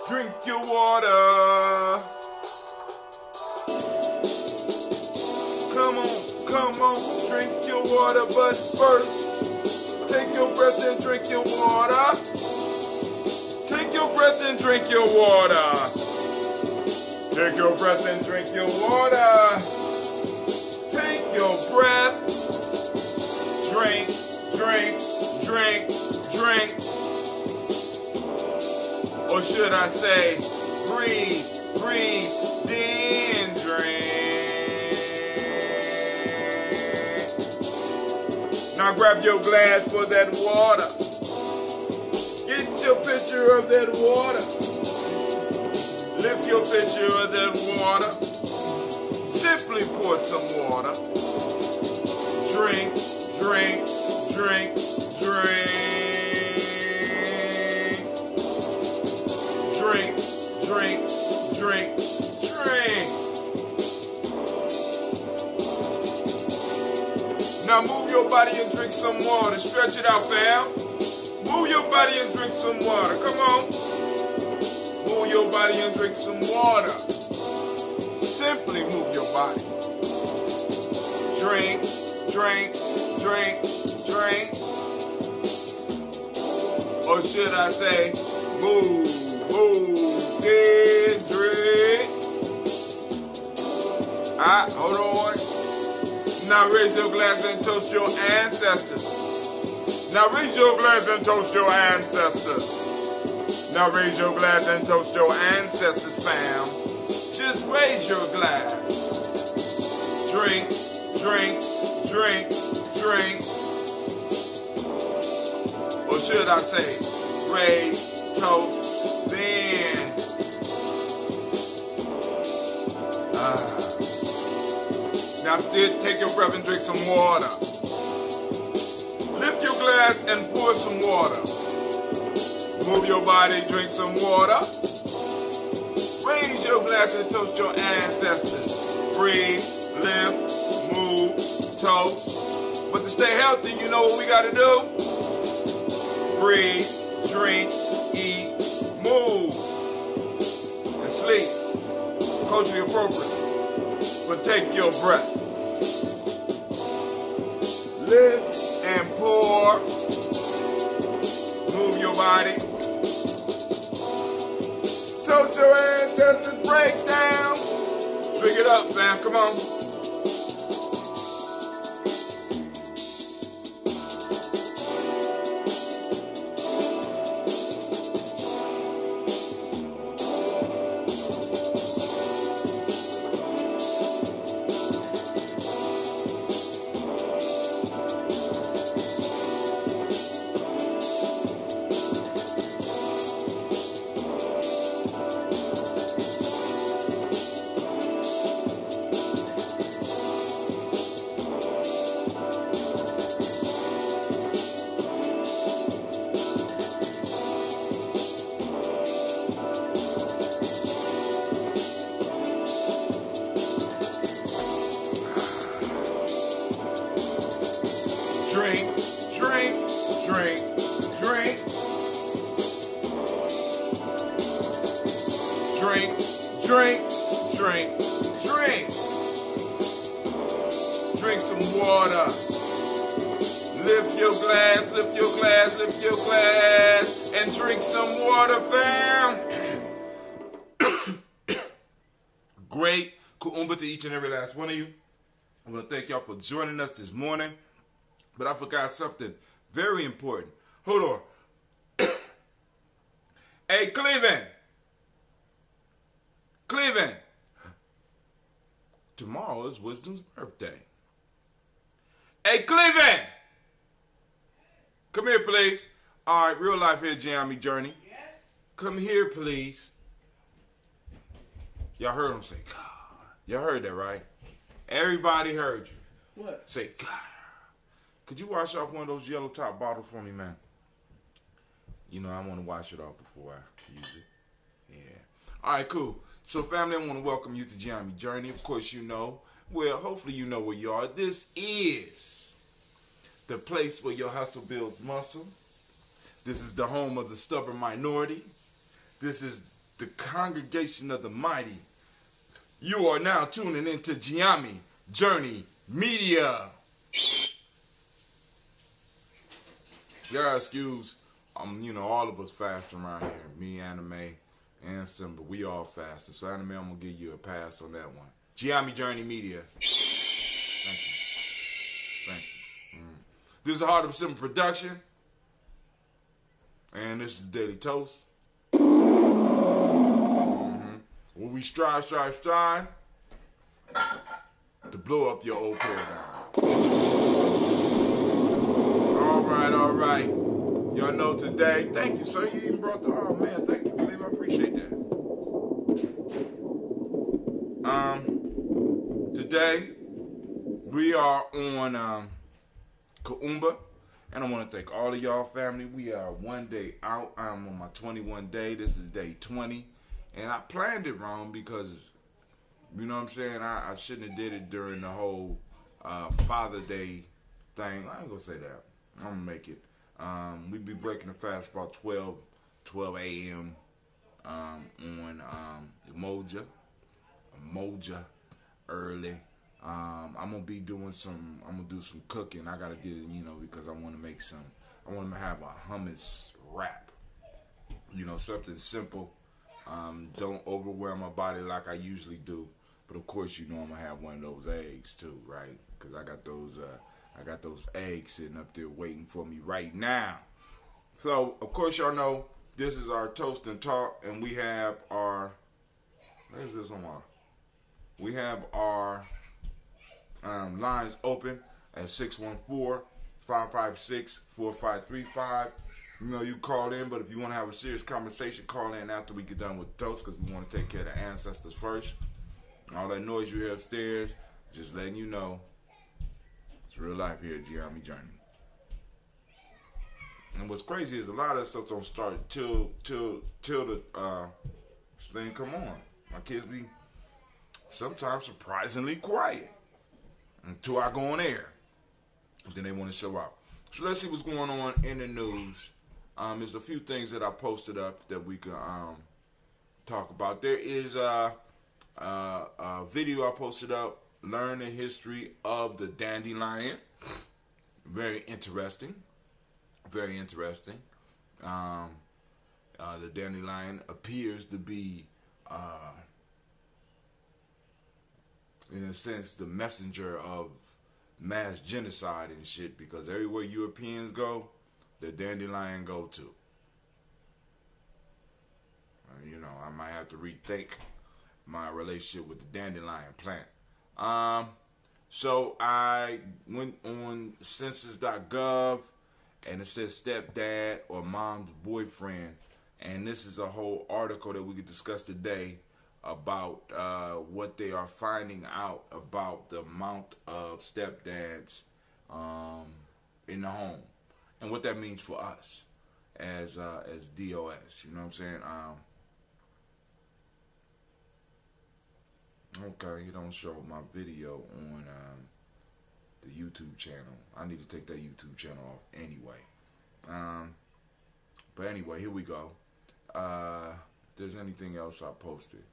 Drink your water. Come on, drink your water, but first, take your breath and drink your water. Take your breath and drink your water. Take your breath and drink your water. Take your breath. Drink, drink, drink, drink. Or should I say, breathe, breathe, then drink. Now grab your glass for that water. Get your picture of that water. Lift your picture of that water. Simply pour some water. Drink, drink, drink, drink. Drink, drink, drink, drink. Now move your body and drink some water. Stretch it out, fam. Move your body and drink some water. Come on. Move your body and drink some water. Simply move your body. Drink, drink, drink, drink. Or should I say, move, then drink. Hold on. Now raise your glass and toast your ancestors. Now raise your glass and toast your ancestors. Now raise your glass and toast your ancestors, fam. Just raise your glass. Drink, drink, drink, drink. Or should I say, raise, toast, then. Now take your breath and drink some water. Lift your glass and pour some water. Move your body, drink some water. Raise your glass and toast your ancestors. Breathe, lift, move, toast. But to stay healthy, you know what we gotta do? Breathe, drink, eat, move, and sleep. Culturally appropriate. But take your breath. Lift and pour. Move your body. Toast your ancestors, break down. Drink it up, fam. Come on. Drink, drink, drink, drink. Drink, drink, drink, drink. Drink some water. Lift your glass, lift your glass, lift your glass, and drink some water, fam. Great Kuumba to each and every last one of you. I want to thank y'all for joining us this morning. But I forgot something very important. Hold on. Hey, Cleveland. Cleveland. Tomorrow is Wisdom's birthday. Hey, Cleveland. Come here, please. All right, real life here, Jamie Journey. Yes. Come here, please. Y'all heard him say, God. Y'all heard that, right? Everybody heard you. What? Say, God. Could you wash off one of those yellow top bottles for me, man? You know, I want to wash it off before I use it. Yeah. All right, cool. So, family, I want to welcome you to Jamie Journey. Of course, you know. Well, hopefully you know where you are. This is the place where your hustle builds muscle. This is the home of the stubborn minority. This is the congregation of the mighty. You are now tuning into Giami Journey Media. Yeah, excuse, all of us fasting around here. Me, Anime, and Simba, we all fasting. So Anime, I'm gonna give you a pass on that one. Giami Journey Media. Thank you. This is a Heart of Simba production. And this is Daily Toast. Where we strive to blow up your old paradigm. All right. Y'all know today. Thank you, sir. You even brought the. Oh man, thank you, Philip. I appreciate that. Today we are on Kuumba. And I want to thank all of y'all family. We are one day out. I'm on my 21 day. This is day 20. And I planned it wrong because, you know what I'm saying? I shouldn't have did it during the whole Father Day thing. I ain't going to say that. I'm going to make it. We be breaking the fast about 12 a.m. On Moja early. I'm gonna do some cooking. I gotta get it, because I want to have a hummus wrap. Something simple. Don't overwhelm my body like I usually do. But of course, I'm gonna have one of those eggs too, right? Because I got those eggs sitting up there waiting for me right now. So of course, y'all know this is our Toast and Talk, and we have our. Where's this on our? We have our lines open at 614-556-4535. You call in, but if you want to have a serious conversation, call in after we get done with the toast, because we want to take care of the ancestors first. All that noise you hear upstairs, just letting you know, it's real life here at Giami Journey. And what's crazy is a lot of that stuff don't start till the thing come on. My kids be sometimes surprisingly quiet until I go on air. Then they want to show up. So let's see what's going on in the news. There's a few things that I posted up that we can talk about. There is a video I posted up, learn the history of the dandelion. Very interesting. The dandelion appears to be in a sense, the messenger of mass genocide and shit, because everywhere Europeans go, the dandelion go to. I might have to rethink my relationship with the dandelion plant. So I went on census.gov, and it says stepdad or mom's boyfriend, and this is a whole article that we could discuss today about what they are finding out about the amount of stepdads in the home, and what that means for us as DOS. You know what I'm saying? Okay, you don't show my video on the YouTube channel. I need to take that YouTube channel off anyway. But anyway, here we go. If there's anything else I posted.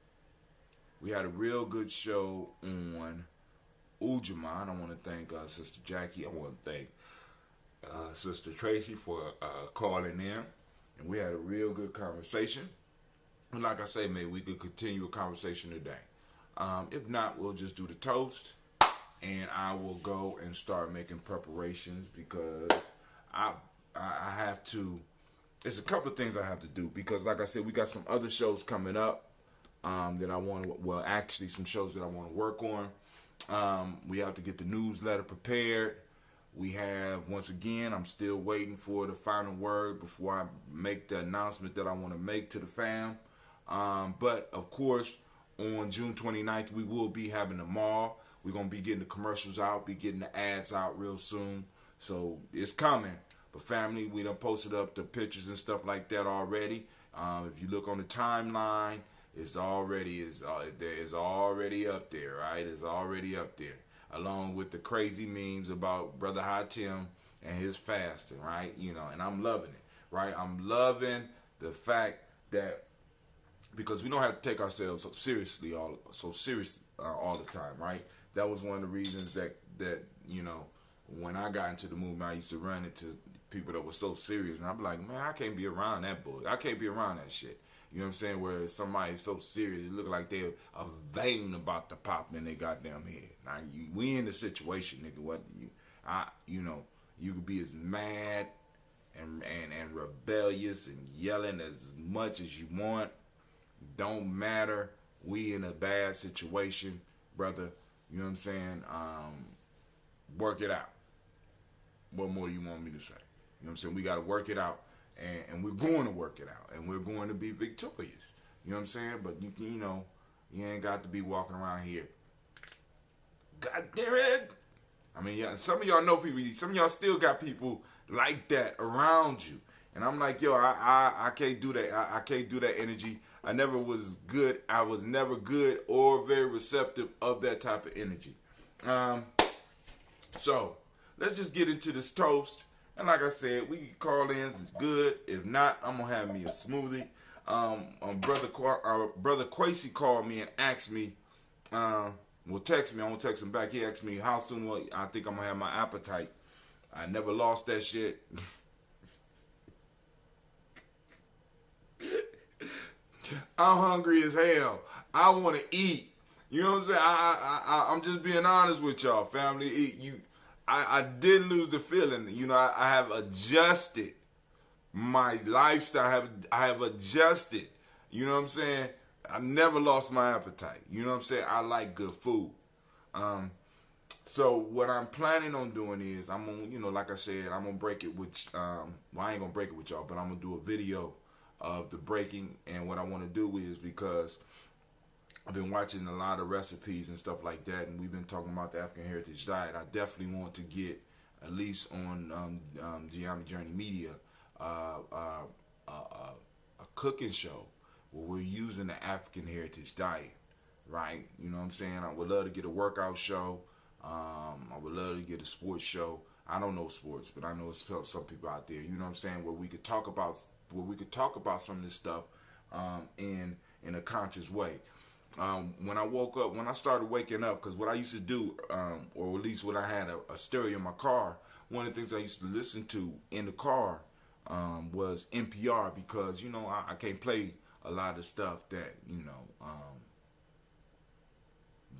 We had a real good show on Ujaman. I want to thank Sister Jackie. I want to thank Sister Tracy for calling in. And we had a real good conversation. And like I say, maybe we could continue a conversation today. If not, we'll just do the toast. And I will go and start making preparations, because I have to. There's a couple of things I have to do, because like I said, we got some other shows coming up. That I want to, actually some shows that I want to work on. We have to get the newsletter prepared. We have, once again, I'm still waiting for the final word before I make the announcement that I want to make to the fam. But, of course, on June 29th, we will be having the mall. We're going to be getting the commercials out, be getting the ads out real soon. So, it's coming. But, family, we done posted up the pictures and stuff like that already. If you look on the timeline, it's already up there, right? It's already up there, along with the crazy memes about Brother Hatim and his fasting, right? And I'm loving it, right? I'm loving the fact that because we don't have to take ourselves so seriously all the time, right? That was one of the reasons that you know, when I got into the movement, I used to run into people that were so serious, and I'm like, man, I can't be around that bull. I can't be around that shit. You know what I'm saying? Where somebody's so serious, it look like they're vain about the pop in their goddamn head. Now, we in the situation, nigga. You know, you could be as mad and rebellious and yelling as much as you want. Don't matter. We in a bad situation, brother. You know what I'm saying? Work it out. What more do you want me to say? You know what I'm saying? We got to work it out, and we're going to work it out, and we're going to be victorious. You know what I'm saying? But you know, you ain't got to be walking around here. God damn it! I mean, yeah, some of y'all know people. Some of y'all still got people like that around you, and I'm like, yo, I can't do that. I can't do that energy. I never was good. I was never good or very receptive of that type of energy. So let's just get into this toast. And like I said, we can call in. It's good. If not, I'm gonna have me a smoothie. Brother Quasi called me and asked me. Well, text me. I won't text him back. He asked me how soon I think I'm gonna have my appetite. I never lost that shit. I'm hungry as hell. I want to eat. You know what I'm saying? I'm just being honest with y'all, family. I didn't lose the feeling. You know, I have adjusted my lifestyle. I have adjusted. You know what I'm saying? I never lost my appetite. You know what I'm saying? I like good food. So what I'm planning on doing is I'm gonna, you know, like I said, I'm gonna break it with. Well, I ain't gonna break it with y'all, but I'm gonna do a video of the breaking. And what I want to do is, because I've been watching a lot of recipes and stuff like that, and we've been talking about the African Heritage Diet. I definitely want to get, at least on Gianni Journey Media, a cooking show where we're using the African Heritage Diet, right? You know what I'm saying? I would love to get a workout show. I would love to get a sports show. I don't know sports, but I know some people out there. You know what I'm saying? Where we could talk about some of this stuff in a conscious way. When I woke up, when I started waking up, because what I used to do, or at least when I had a stereo in my car, one of the things I used to listen to in the car was NPR, because, you know, I can't play a lot of stuff that, you know,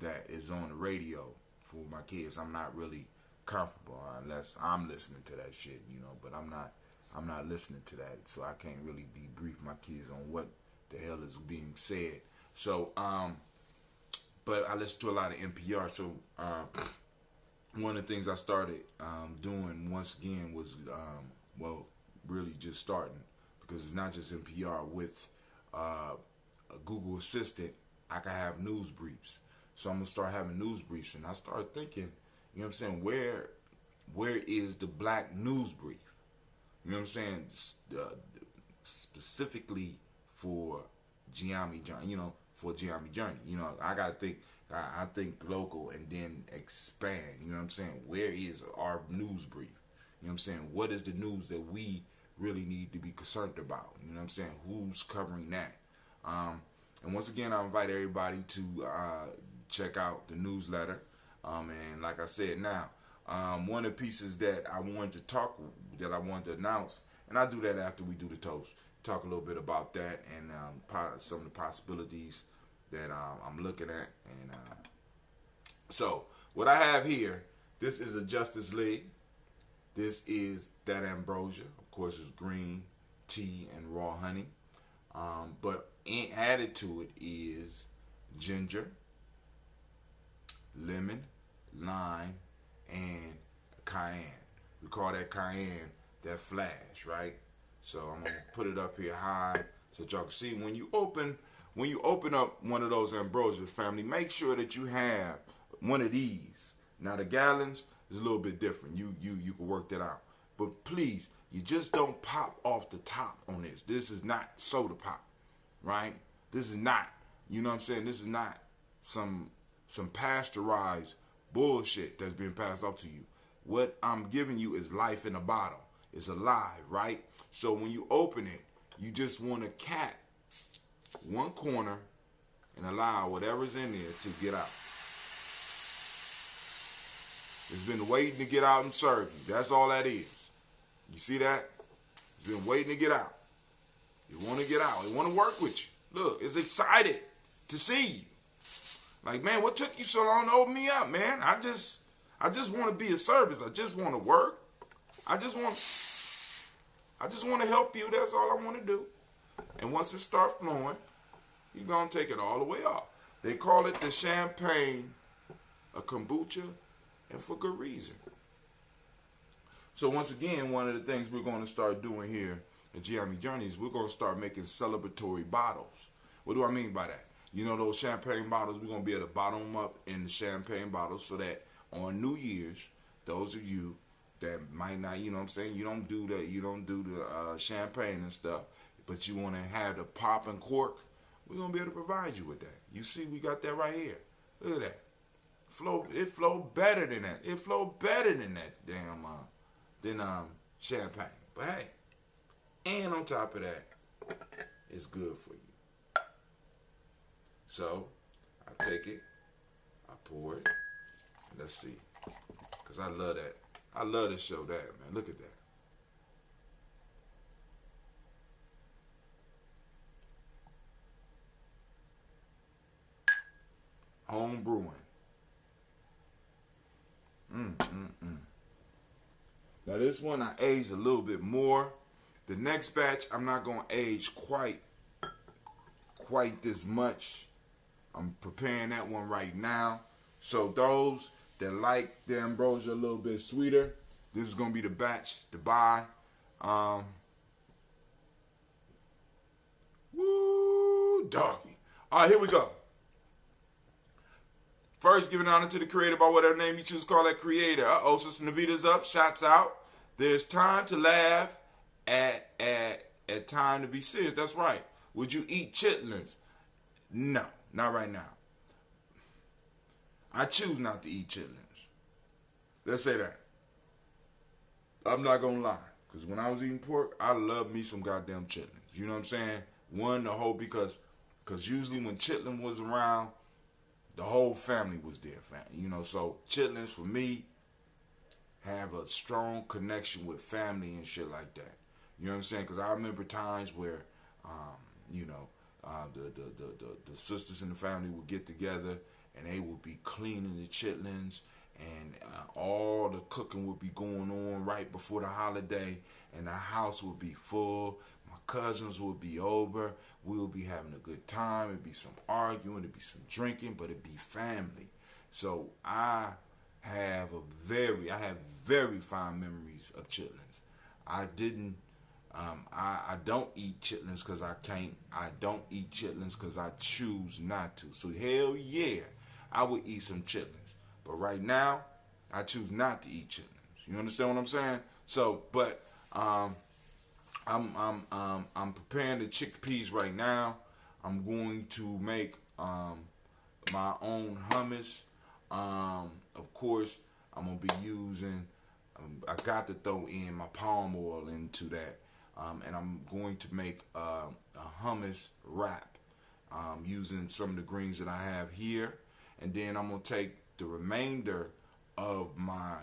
that is on the radio for my kids. I'm not really comfortable unless I'm listening to that shit, you know, but I'm not listening to that, so I can't really debrief my kids on what the hell is being said. So, but I listen to a lot of NPR. So, one of the things I started doing once again was, well, really just starting, because it's not just NPR. With a Google Assistant, I can have news briefs. So I'm gonna start having news briefs, and I started thinking, you know what I'm saying, where is the black news brief? You know what I'm saying, specifically for Gianni Journey, you know, for Gianni Journey. You know, I gotta think. I think local and then expand. You know what I'm saying? Where is our news brief? You know what I'm saying? What is the news that we really need to be concerned about? You know what I'm saying? Who's covering that? And once again, I invite everybody to check out the newsletter. And like I said, now one of the pieces that I wanted to announce, and I'll do that after we do the toast. Talk a little bit about that and some of the possibilities that I'm looking at. And so what I have here, this is a Justice League. This is that ambrosia. Of course, it's green tea and raw honey. But added to it is ginger, lemon, lime, and cayenne. We call that cayenne that flash, right? So I'm gonna put it up here high so that y'all can see. When you open up one of those ambrosia, family, make sure that you have one of these. Now the gallons is a little bit different. You can work that out. But please, you just don't pop off the top on this. This is not soda pop, right? This is not, you know what I'm saying? This is not some pasteurized bullshit that's been passed off to you. What I'm giving you is life in a bottle. It's alive, right? So when you open it, you just want to cap one corner and allow whatever's in there to get out. It's been waiting to get out and serve you. That's all that is. You see that? It's been waiting to get out. You want to get out. It want to work with you. Look, it's excited to see you. Like, man, what took you so long to open me up, man? I just want to be of service. I just want to work. I just want to help you. That's all I want to do. And once it starts flowing, you're going to take it all the way off. They call it the champagne, a kombucha, and for good reason. So once again, one of the things we're going to start doing here at Giammi Journeys, we're going to start making celebratory bottles. What do I mean by that? You know those champagne bottles, we're going to be able to bottle them up in the champagne bottles so that on New Year's, those of you that might not, you know what I'm saying, you don't do the champagne and stuff, but you want to have the pop and cork, we're going to be able to provide you with that. You see, we got that right here. Look at that. It flow better than that. It flow better than that damn champagne. But hey, and on top of that, it's good for you. So, I take it, I pour it, let's see. Because I love that. I love to show that, man. Look at that. Home brewing. Now this one I aged a little bit more. The next batch I'm not going to age quite this much. I'm preparing that one right now. So those that like the ambrosia a little bit sweeter, this is going to be the batch to buy. Woo, doggy. All right, here we go. First, giving honor to the creator by whatever name you choose to call that creator. Uh-oh, Sister Navita's up. Shots out. There's time to laugh at time to be serious. That's right. Would you eat chitlins? No, not right now. I choose not to eat chitlins. Let's say that. I'm not going to lie. Because when I was eating pork, I loved me some goddamn chitlins. You know what I'm saying? One, the whole, because usually when chitlin was around, the whole family was there, you know. So chitlins for me have a strong connection with family and shit like that. You know what I'm saying? Because I remember times where, the sisters in the family would get together and they would be cleaning the chitlins, and all the cooking would be going on right before the holiday, and the house would be full. My cousins would be over. We would be having a good time. It'd be some arguing. It'd be some drinking, but it'd be family. So I have very fond memories of chitlins. I don't eat chitlins because I can't. I don't eat chitlins because I choose not to. So hell yeah, I would eat some chitlins. But right now, I choose not to eat chitlins. You understand what I'm saying? So, but I'm preparing the chickpeas right now. I'm going to make my own hummus. Of course, I'm gonna be using. I got to throw in my palm oil into that, and I'm going to make a hummus wrap using some of the greens that I have here, and then I'm gonna take the remainder of my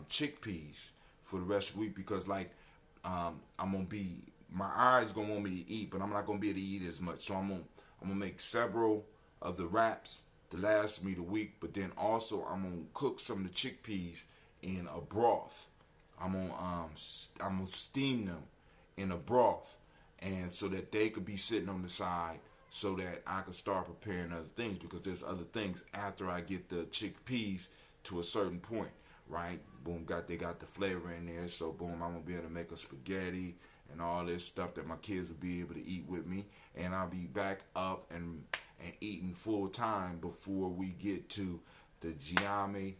chickpeas for the rest of the week, because like I'm gonna be, my eyes gonna want me to eat, but I'm not gonna be able to eat as much. So I'm gonna make several of the wraps to last me the week, but then also I'm gonna cook some of the chickpeas in a broth. I'm gonna steam them in a broth, and so that they could be sitting on the side, so that I can start preparing other things, because there's other things after I get the chickpeas to a certain point, right? Boom, they got the flavor in there, so boom, I'm gonna be able to make a spaghetti and all this stuff that my kids will be able to eat with me, and I'll be back up and eating full time before we get to the Giammi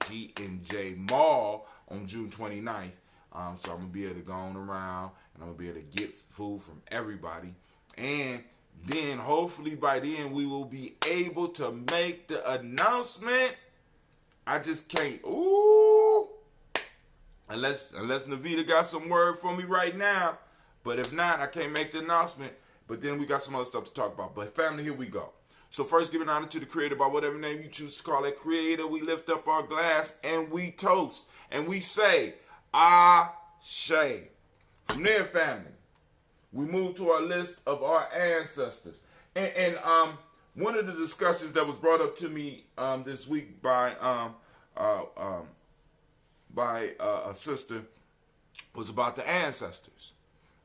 G&J Mall on June 29th. So I'm gonna be able to go on around, and I'm gonna be able to get food from everybody, and then hopefully by then we will be able to make the announcement. I just can't, unless Navita got some word for me right now. But if not, I can't make the announcement. But then we got some other stuff to talk about. But family, here we go. So first, giving honor to the Creator by whatever name you choose to call it Creator. We lift up our glass and we toast. And we say, Ashe. From there, family, we move to our list of our ancestors. And one of the discussions that was brought up to me this week by a sister was about the ancestors.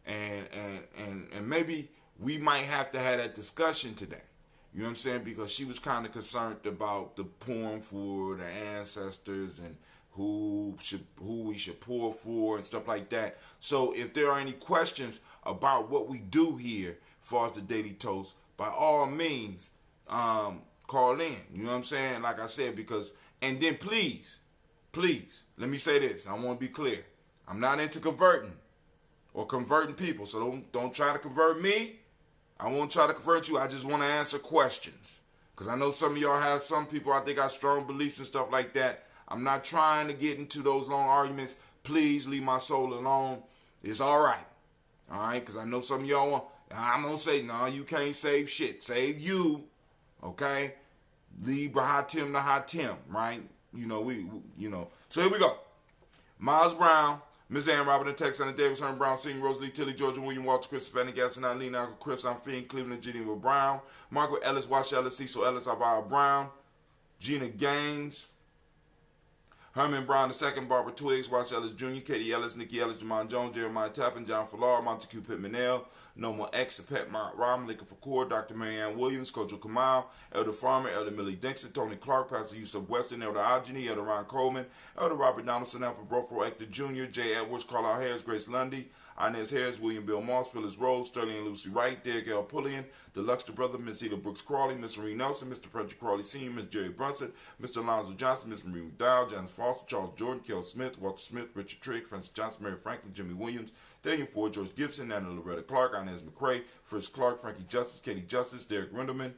And maybe we might have to have that discussion today. You know what I'm saying? Because she was kind of concerned about the pouring for the ancestors and who we should pour for and stuff like that. So if there are any questions about what we do here as far as the Daily Toast, by all means, call in. You know what I'm saying? Like I said, because, and then please, let me say this. I want to be clear. I'm not into converting or converting people. So don't try to convert me. I won't try to convert you. I just want to answer questions. Because I know some of y'all have some people out there got strong beliefs and stuff like that. I'm not trying to get into those long arguments. Please leave my soul alone. It's all right. All right? Because I know some of y'all want, I'm going to say, no, you can't save shit. Save you. Okay? Leave Bahatim to Hatim, right? You know, So here we go. Miles Brown, Miss Ann Robert and Texas, Anna Davis, Herman Brown, Singh, Rosalie Tilly, Georgia, William Walter, Chris, Fanny Gasson, Lee, Uncle Chris, I'm Fiend, Cleveland, Geneva Brown, Margaret Ellis, Wash Ellis, Cecil Ellis, Alvara Brown, Gina Gaines, Herman Brown II, Barbara Twiggs, Wash Ellis Jr., Katie Ellis, Nikki Ellis, Jamon Jones, Jeremiah Tappan, John Fallar, Montague Pittman L, Noma X, Pet Mount Rom, Lincoln Facour, Dr. Marianne Williams, Kojo Kamal, Elder Farmer, Elder Millie Dixon, Tony Clark, Pastor Yusuf Weston, Elder Ageni, Elder Ron Coleman, Elder Robert Donaldson, Alfred Brofro, Hector Jr., J. Edwards, Carlisle Harris, Grace Lundy, Inez Harris, William Bill Moss, Phyllis Rose, Sterling and Lucy Wright, Derek L. Pullian, the Luxter brother, Miss Eda Brooks Crawley, Miss Marie Nelson, Mr. Frederick Crawley Sr., Miss Jerry Brunson, Mr. Alonzo Johnson, Miss Marie McDowell, Janice Foster, Charles Jordan, Kel Smith, Walter Smith, Richard Trigg, Francis Johnson, Mary Franklin, Jimmy Williams, Daniel Ford, George Gibson, Anna Loretta Clark, Inez McCrae, Fritz Clark, Frankie Justice, Katie Justice, Derek Rendelman,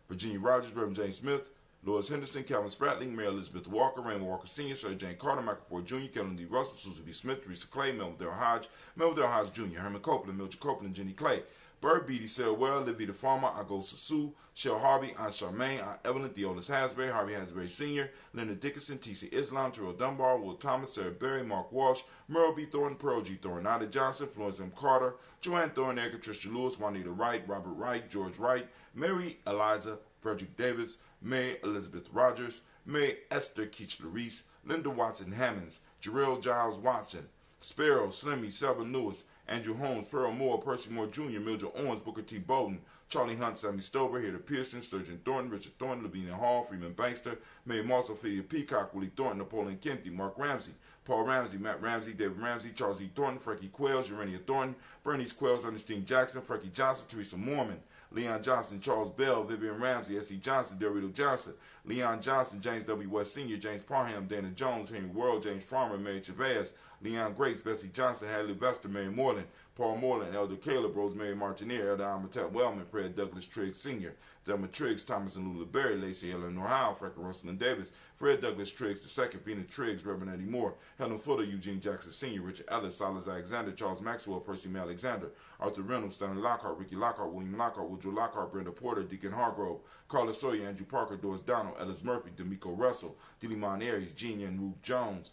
Virginia Rogers, Reverend James Smith, Lois Henderson, Calvin Spratling, Mary Elizabeth Walker, Raymond Walker Sr., Sir Jane Carter, Michael Ford Jr., Kellen D. Russell, Susan B. Smith, Teresa Clay, Melville Hodge, Melville Hodge Jr., Herman Copeland, Mildred Copeland, Jenny Clay, Bird Beatty, Sarah Well, Livy the Farmer, Ago Sasu, Shell Harvey, Aunt Charmaine, Aunt Evelyn, Theolis Hasbury, Harvey Hasbury Sr., Linda Dickinson, T.C. Islam, Terrell Dunbar, Will Thomas, Sarah Berry, Mark Walsh, Merle B. Thornton, Pearl G. Thornton, Nada Johnson, Florence M. Carter, Joanne Thornton, Erica Trisha Lewis, Juanita Wright, Robert Wright, George Wright, Mary Eliza, Frederick Davis, May Elizabeth Rogers, May Esther Keachler Reese, Linda Watson Hammonds, Jarrell Giles Watson, Sparrow, Slimmy, Selva Lewis, Andrew Holmes, Pearl Moore, Percy Moore Jr., Mildred Owens, Booker T. Bowden, Charlie Hunt, Sammy Stover, Hader Pearson, Sturgeon Thornton, Richard Thornton, Lavinia Hall, Freeman Bankster, Mae Moss, Ophelia Peacock, Willie Thornton, Napoleon Kempty, Mark Ramsey, Paul Ramsey, Matt Ramsey, David Ramsey, Charles E. Thornton, Frankie Quells, Urania Thornton, Bernice Quells, Ernestine Jackson, Frankie Johnson, Teresa Mormon, Leon Johnson, Charles Bell, Vivian Ramsey, S.E. Johnson, Dorito Johnson, Leon Johnson, James W. West Sr., James Parham, Dana Jones, Henry World, James Farmer, Mary Chavez, Leon Grace, Bessie Johnson, Hadley Vester, Mary Moreland, Paul Moreland, Elder Caleb, Rosemary Martineer, Elder Amatet Wellman, Fred Douglas Triggs Sr., Thelma Triggs, Thomas and Lula Berry, Lacey Eleanor Howe, Franklin Russell and Davis, Fred Douglas Triggs II, Phoenix Triggs, Reverend Eddie Moore, Helen Footer, Eugene Jackson Sr., Richard Ellis, Silas Alexander, Charles Maxwell, Percy May Alexander, Arthur Reynolds, Stanley Lockhart, Ricky Lockhart, William Lockhart, Woodrow Lockhart, Brenda Porter, Deacon Hargrove, Carla Sawyer, Andrew Parker, Doris Donald, Ellis Murphy, D'Amico Russell, Delimon Aries, Genia and Ruth Jones,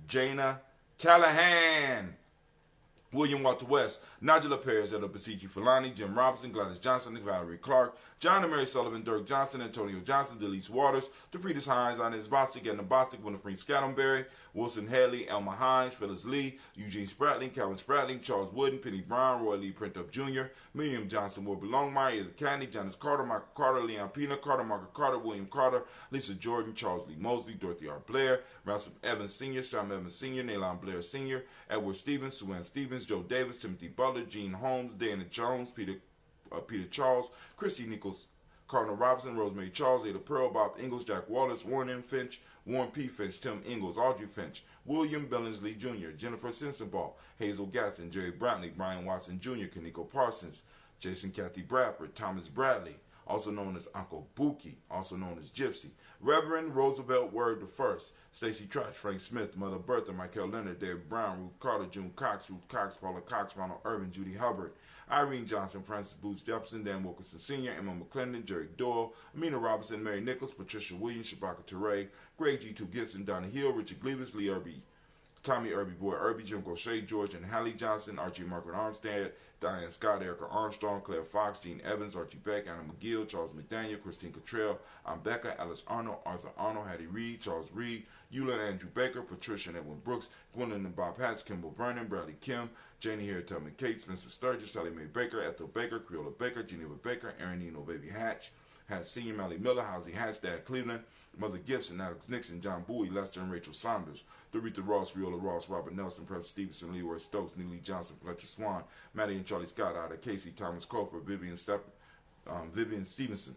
Jana Callahan, William Walter West, Nigella Perez, Elder Basichi Fulani, Jim Robinson, Gladys Johnson, Valerie Clark, John and Mary Sullivan, Dirk Johnson, Antonio Johnson, Delise Waters, DeFriedis Hines, Inez Bostic, Edna Bostic, Winifred Scattenberry, Wilson Hadley, Elma Hines, Phyllis Lee, Eugene Spratling, Calvin Spratling, Charles Wooden, Penny Brown, Roy Lee Printup Jr., Miriam Johnson, Wilbur Longmire, Edith Candy, Janice Carter, Michael Carter, Leon Pina Carter, Margaret Carter, William Carter, Lisa Jordan, Charles Lee Mosley, Dorothy R. Blair, Ransom Evans Sr., Sam Evans Sr., Nalon Blair Sr., Edward Stevens, Sue Ann Stevens, Joe Davis, Timothy Butler, Gene Holmes, Dana Jones, Peter Charles, Christy Nichols, Cardinal Robinson, Rosemary Charles, Ada Pearl, Bob Ingalls, Jack Wallace, Warren M. Finch, Warren P. Finch, Tim Ingalls, Audrey Finch, William Billingsley Jr., Jennifer Sensenball, Hazel Gatson, Jerry Brantley, Brian Watson Jr., Kaniko Parsons, Jason Kathy Bradford, Thomas Bradley, also known as Uncle Buki, also known as Gypsy. Reverend Roosevelt Word I, Stacey Trotch, Frank Smith, Mother Bertha, Michael Leonard, David Brown, Ruth Carter, June Cox, Ruth Cox, Paula Cox, Ronald Irvin, Judy Hubbard, Irene Johnson, Francis Booth Jefferson, Dan Wilkinson Sr., Emma McClendon, Jerry Doyle, Amina Robinson, Mary Nichols, Patricia Williams, Shabaka Teray, Greg G2 Gibson, Donna Hill, Richard Gleavis, Lee Irby, Tommy Irby, Boy Irby, Jim Gaucher, George and Hallie Johnson, Archie Margaret Armstead, Diane Scott, Erica Armstrong, Claire Fox, Gene Evans, Archie Beck, Anna McGill, Charles McDaniel, Christine Cottrell, Becca, Alice Arnold, Arthur Arnold, Hattie Reed, Charles Reed, Eula Andrew Baker, Patricia and Edwin Brooks, Gwendolyn and Bob Hatch, Kimball Vernon, Bradley Kim, Janie Harriet Tubman Cates, Vincent Sturgis, Sally Mae Baker, Ethel Baker, Creola Baker, Geneva Baker, Aaron Eno Baby Hatch, Hatch Senior, Mally Miller, Housie Hatch, Dad Cleveland, Mother Gibson, Alex Nixon, John Bowie, Lester and Rachel Saunders, Doretha Ross, Viola Ross, Robert Nelson, Preston Stevenson, Leroy Stokes, Neely Johnson, Fletcher Swan, Maddie and Charlie Scott, Ida Casey, Thomas Cofer, Vivian Stevenson,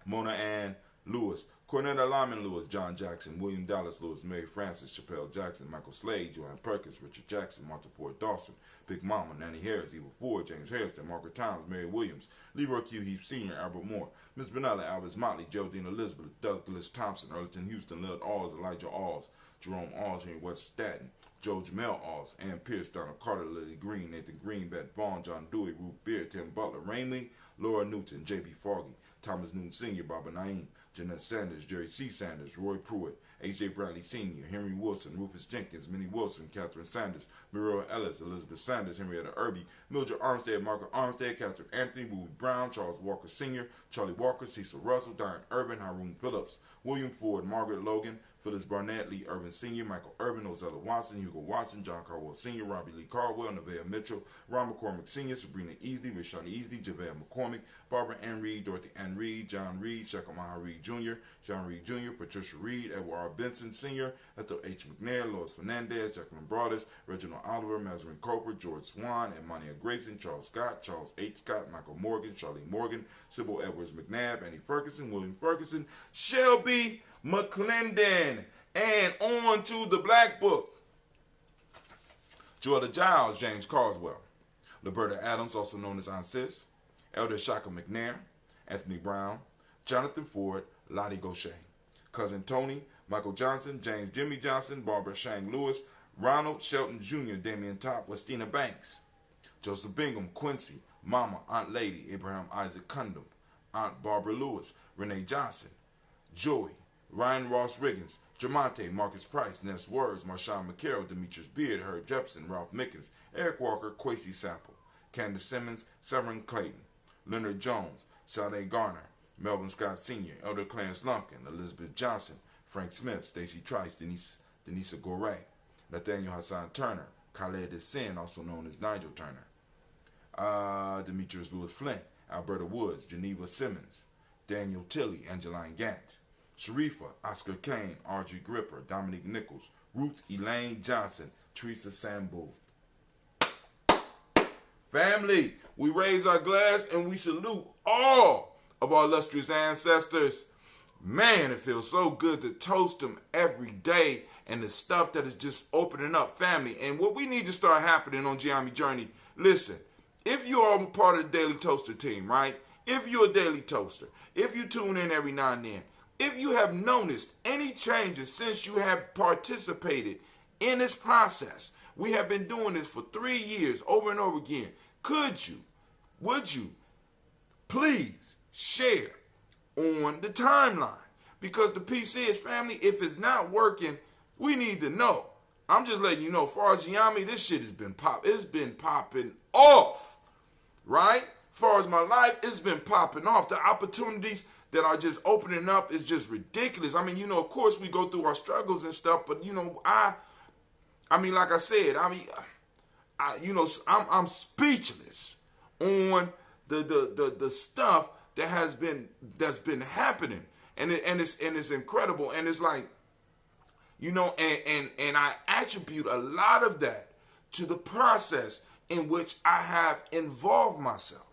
Mona Ann Lewis, Cornetta Lyman Lewis, John Jackson, William Dallas Lewis, Mary Francis, Chappelle Jackson, Michael Slade, Joanne Perkins, Richard Jackson, Martha Ford Dawson, Big Mama, Nanny Harris, Eva Ford, James Harrison, Margaret Towns, Mary Williams, Leroy Q. Heath Sr., Albert Moore, Miss Benella, Albert Motley, Geraldine Elizabeth, Douglas Thompson, Earlington Houston, Lil Alls, Elijah Alls, Jerome Alls, Henry West Staten, Joe Jamel Alls, Ann Pierce, Donald Carter, Lily Green, Nathan Green, Beth Vaughn, John Dewey, Ruth Beard, Tim Butler, Rainley, Laura Newton, J.B. Foggy, Thomas Newton Sr., Barbara Naeem, Jeanette Sanders, Jerry C. Sanders, Roy Pruitt, H.J. Bradley Sr., Henry Wilson, Rufus Jenkins, Minnie Wilson, Catherine Sanders, Muriel Ellis, Elizabeth Sanders, Henrietta Irby, Mildred Armstead, Margaret Armstead, Catherine Anthony, Ruby Brown, Charles Walker Sr., Charlie Walker, Cecil Russell, Diane Urban, Haroon Phillips, William Ford, Margaret Logan, Phyllis Barnett, Lee Irvin Sr., Michael Urban, Ozella Watson, Hugo Watson, John Carwell Sr., Robbie Lee Caldwell, Nevaeh Mitchell, Ron McCormick Sr., Sabrina Easley, Rashani Easley, Javale McCormick, Barbara Ann Reed, Dorothy Ann Reed, John Reed, Shekhar Maha Reed Jr., John Reed Jr., Patricia Reed, Edward R. Benson Sr., Ethel H. McNair, Lois Fernandez, Jacqueline Broadus, Reginald Oliver, Mazarin Cooper, George Swan, Emania Grayson, Charles Scott, Charles H. Scott, Michael Morgan, Charlie Morgan, Sybil Edwards McNabb, Annie Ferguson, William Ferguson, Shelby McClendon. And on to the Black Book. Joella Giles, James Carswell, Liberta Adams, also known as Ancestor, Elder Shaka McNair, Anthony Brown, Jonathan Ford, Lottie Gaucher, Cousin Tony, Michael Johnson, James Jimmy Johnson, Barbara Shang Lewis, Ronald Shelton Jr., Damian Top, Westina Banks, Joseph Bingham, Quincy, Mama, Aunt Lady, Abraham Isaac Cundum, Aunt Barbara Lewis, Renee Johnson, Joey, Ryan Ross Riggins, Jamonte, Marcus Price, Ness Words, Marshawn McCarroll, Demetrius Beard, Herb Jepson, Ralph Mickens, Eric Walker, Quasi Sample, Candace Simmons, Severin Clayton, Leonard Jones, Sade Garner, Melvin Scott Sr., Elder Clarence Lumpkin, Elizabeth Johnson, Frank Smith, Stacey Trice, Denisa Gore, Nathaniel Hassan Turner, Khaled Sin, also known as Nigel Turner, Demetrius Lewis Flint, Alberta Woods, Geneva Simmons, Daniel Tilley, Angeline Gant, Sharifa, Oscar Kane, R.G. Gripper, Dominique Nichols, Ruth Elaine Johnson, Teresa Sambu. Family, we raise our glass and we salute all of our illustrious ancestors. Man, it feels so good to toast them every day and the stuff that is just opening up, family. And what we need to start happening on Giammi Journey, listen, if you are part of the Daily Toaster team, right? If you're a Daily Toaster, if you tune in every now and then, if you have noticed any changes since you have participated in this process, we have been doing this for 3 years over and over again. Would you please share on the timeline? Because the piece is, family, if it's not working, we need to know. I'm just letting you know, far as Giammi, this shit has been it's been popping off, right? Far as my life, it's been popping off. The opportunities that are just opening up is just ridiculous. I mean, of course we go through our struggles and stuff, but I mean, like I said, I'm speechless on the stuff that's been happening, and it's incredible, and it's like, and I attribute a lot of that to the process in which I have involved myself,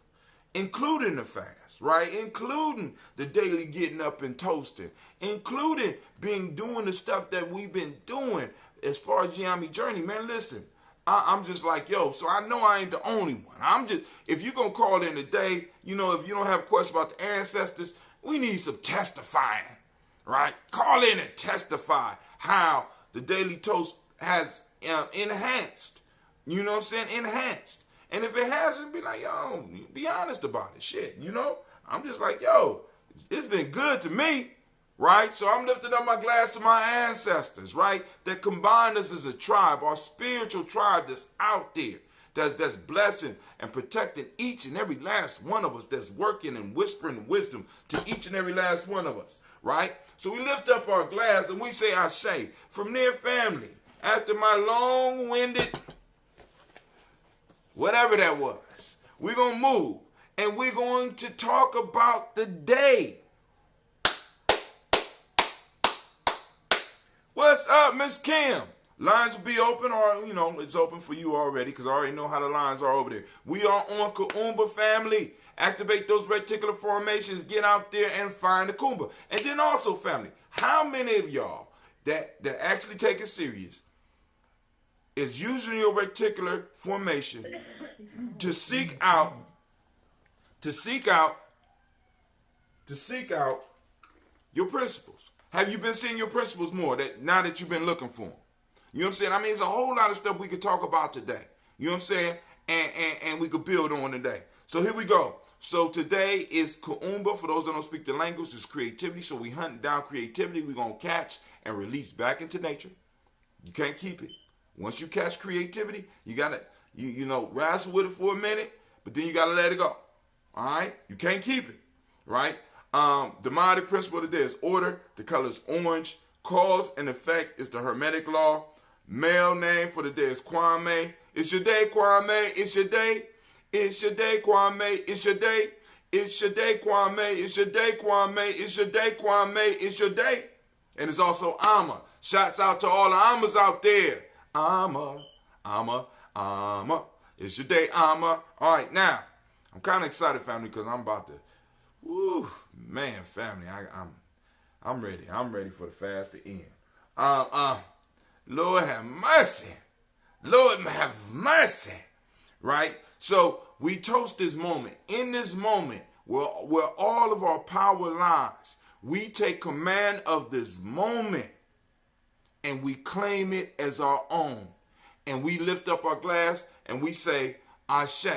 including the fast, right? Including the daily getting up and toasting, including doing the stuff that we've been doing as far as Giammi Journey. Man, listen, I'm just like, yo, so I know I ain't the only one. I'm just, if you're going to call in today, you know, if you don't have a question about the ancestors, we need some testifying, right? Call in and testify how the Daily Toast has enhanced. You know what I'm saying? Enhanced. And if it hasn't, be like, yo, be honest about it. Shit, you know? I'm just like, yo, it's been good to me. Right? So I'm lifting up my glass to my ancestors, right? That combined us as a tribe, our spiritual tribe that's out there, that's blessing and protecting each and every last one of us, that's working and whispering wisdom to each and every last one of us, right? So we lift up our glass and we say Ashe. From near family, after my long-winded, whatever that was, we're going to move and we're going to talk about the day. What's up, Miss Kim? Lines will be open, or, you know, it's open for you already because I already know how the lines are over there. We are on Kuumba, family. Activate those reticular formations. Get out there and find the Kuumba. And then also, family, how many of y'all that actually take it serious is using your reticular formation to seek out your principles? Have you been seeing your principles more now that you've been looking for them? You know what I'm saying? I mean, it's a whole lot of stuff we could talk about today. You know what I'm saying? And we could build on today. So here we go. So today is Kuumba. For those that don't speak the language, it's creativity. So we hunting down creativity. We're going to catch and release back into nature. You can't keep it. Once you catch creativity, you got to, you know, wrestle with it for a minute, but then you got to let it go. All right? You can't keep it. Right? Demonic principle of the day is order. The color is orange. Cause and effect is the Hermetic law. Male name for the day is Kwame. It's your day, Kwame. It's your day. It's your day, Kwame. It's your day. It's your day, Kwame. It's your day, Kwame. It's your day, Kwame. It's your day. And it's also Amma. Shouts out to all the Ammas out there. Amma. It's your day, Amma. All right, now, I'm kind of excited, family, because I'm about to, woo, man, family, I'm ready. I'm ready for the fast to end. Lord have mercy. Lord have mercy. Right? So we toast this moment. In this moment, where all of our power lies, we take command of this moment and we claim it as our own. And we lift up our glass and we say, Ashe.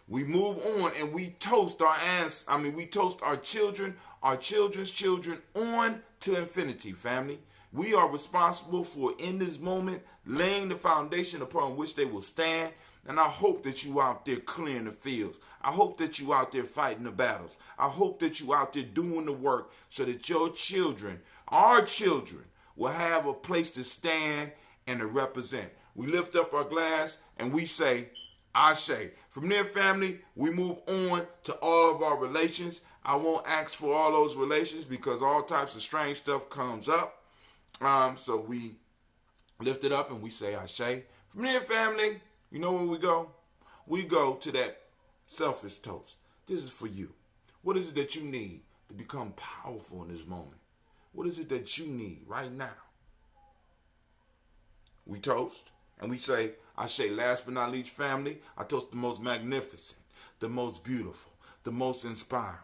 We move on and we toast we toast our children, our children's children on to infinity, family. We are responsible for, in this moment, laying the foundation upon which they will stand. And I hope that you out there clearing the fields. I hope that you out there fighting the battles. I hope that you out there doing the work so that your children, our children, will have a place to stand and to represent. We lift up our glass and we say, Ashe. From there, family, we move on to all of our relations. I won't ask for all those relations because all types of strange stuff comes up. So we lift it up and we say Ashe. From there, family, you know where we go? We go to that selfish toast. This is for you. What is it that you need to become powerful in this moment? What is it that you need right now? We toast and we say, Ashe. Last but not least, family, I toast the most magnificent, the most beautiful, the most inspiring,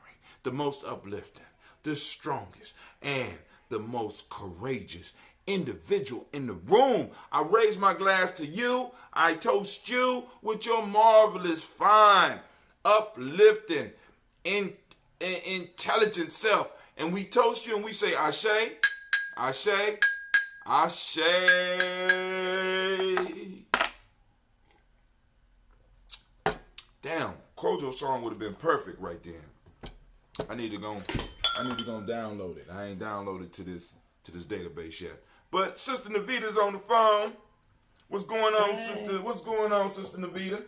the most uplifting, the strongest, and the most courageous individual in the room. I raise my glass to you. I toast you with your marvelous, fine, uplifting, intelligent self. And we toast you and we say, Ashe, Ashe, Ashe. Damn, Kojo's song would have been perfect right then. I need to go download it. I ain't downloaded to this database yet. But Sister Navita's on the phone. What's going on, Sister? What's going on, Sister Navita?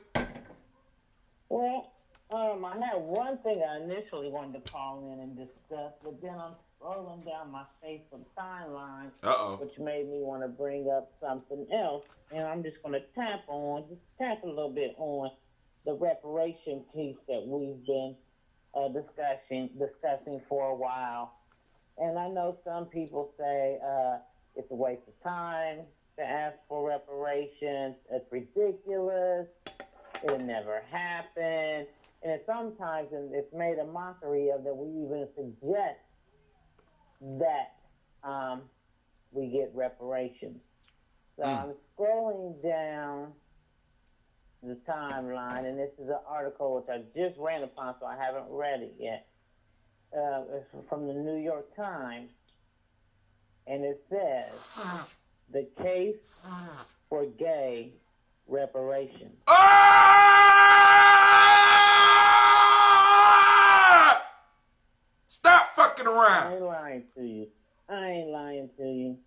Well, I had one thing I initially wanted to call in and discuss, but then I'm scrolling down my Facebook timeline, which made me want to bring up something else. And I'm just going to tap a little bit on the reparation piece that we've been discussing for a while. And I know some people say it's a waste of time. to ask for reparations. It's ridiculous. It never happened. And sometimes it's made a mockery of that we even suggest that we get reparations. So I'm scrolling down the timeline, and this is an article which I just ran upon, so I haven't read it yet. It's from the New York Times, and it says, the case for gay reparations. Stop fucking around. I ain't lying to you. I ain't lying to you.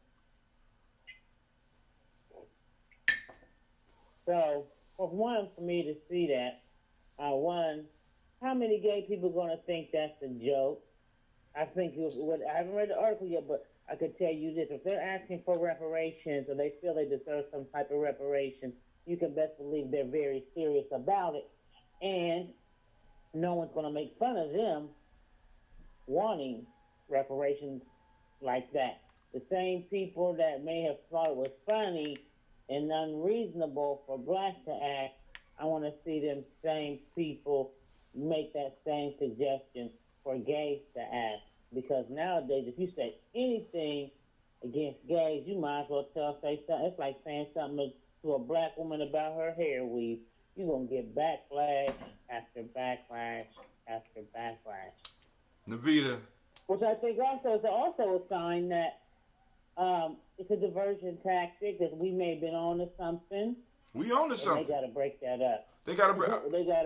So, for me to see that, how many gay people are going to think that's a joke? I think I haven't read the article yet, but I could tell you this. If they're asking for reparations or they feel they deserve some type of reparation, you can best believe they're very serious about it. And no one's going to make fun of them wanting reparations like that. The same people that may have thought it was funny and unreasonable for blacks to act, I want to see them same people make that same suggestion for gays to ask. Because nowadays, if you say anything against gays, you might as well say something. It's like saying something to a black woman about her hair weave. You're going to get backlash after backlash after backlash. Navita. Which I think also is also a sign that it's a diversion tactic, that we may have been on to something. We on to something. They got to break that up. They got to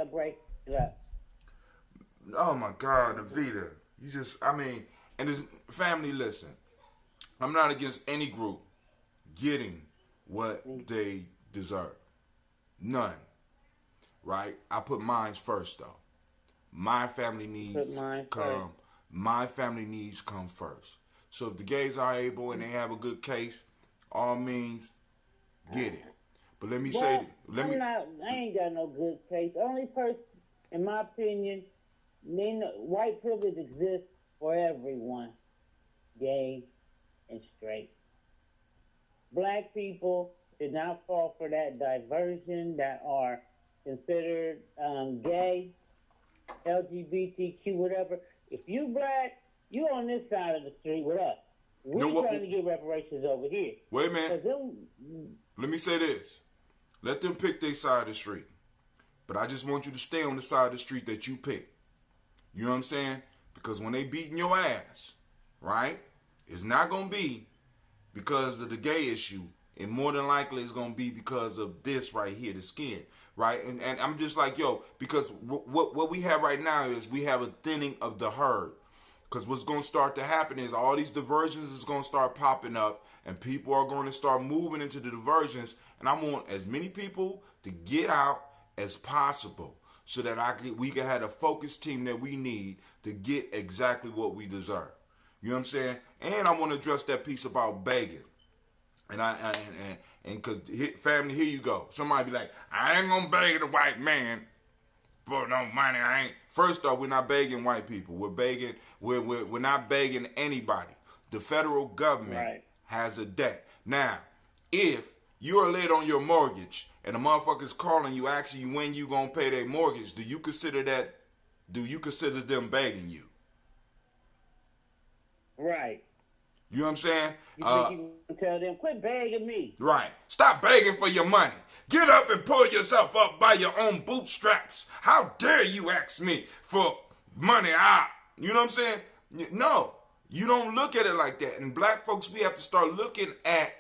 break it up. Oh, my God, Navita. And this family, listen. I'm not against any group getting what they deserve. None. Right? I put mine first, though. My family needs come. My family needs come first. So if the gays are able and they have a good case, all means, get it. But let me say, I ain't got no good case. The only person, in my opinion, white privilege exists for everyone, gay and straight. Black people did not fall for that diversion that are considered gay, LGBTQ, whatever. If you black, you on this side of the street with us. We're trying to get reparations over here. Wait a minute. Let me say this. Let them pick their side of the street. But I just want you to stay on the side of the street that you pick. You know what I'm saying? Because when they beating your ass, right, it's not going to be because of the gay issue. And more than likely it's going to be because of this right here, the skin. Right? And I'm just like, because what we have right now is we have a thinning of the herd. Because what's going to start to happen is all these diversions is going to start popping up and people are going to start moving into the diversions. And I want as many people to get out as possible so that we can have a focused team that we need to get exactly what we deserve. You know what I'm saying? And I want to address that piece about begging. And because family, here you go. Somebody be like, I ain't gonna beg the white man for no money. First off, we're not begging white people. We're not begging anybody. The federal government has a debt. Now, if you are late on your mortgage and the motherfucker's calling you asking you when you gonna pay their mortgage, do you consider them begging you? Right. You know what I'm saying? You think you can tell them, quit begging me. Right. Stop begging for your money. Get up and pull yourself up by your own bootstraps. How dare you ask me for money out? You know what I'm saying? No. You don't look at it like that. And black folks, we have to start looking at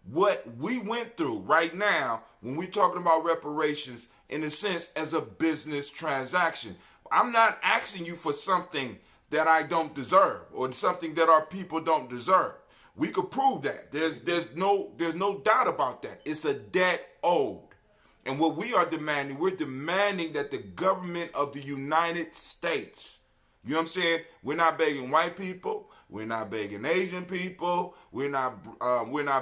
what we went through right now when we're talking about reparations in a sense as a business transaction. I'm not asking you for something that I don't deserve or something that our people don't deserve. We could prove that. There's no doubt about that. It's a debt owed. And what we are demanding, we're demanding that the government of the United States, you know what I'm saying? We're not begging white people. We're not begging Asian people. We're not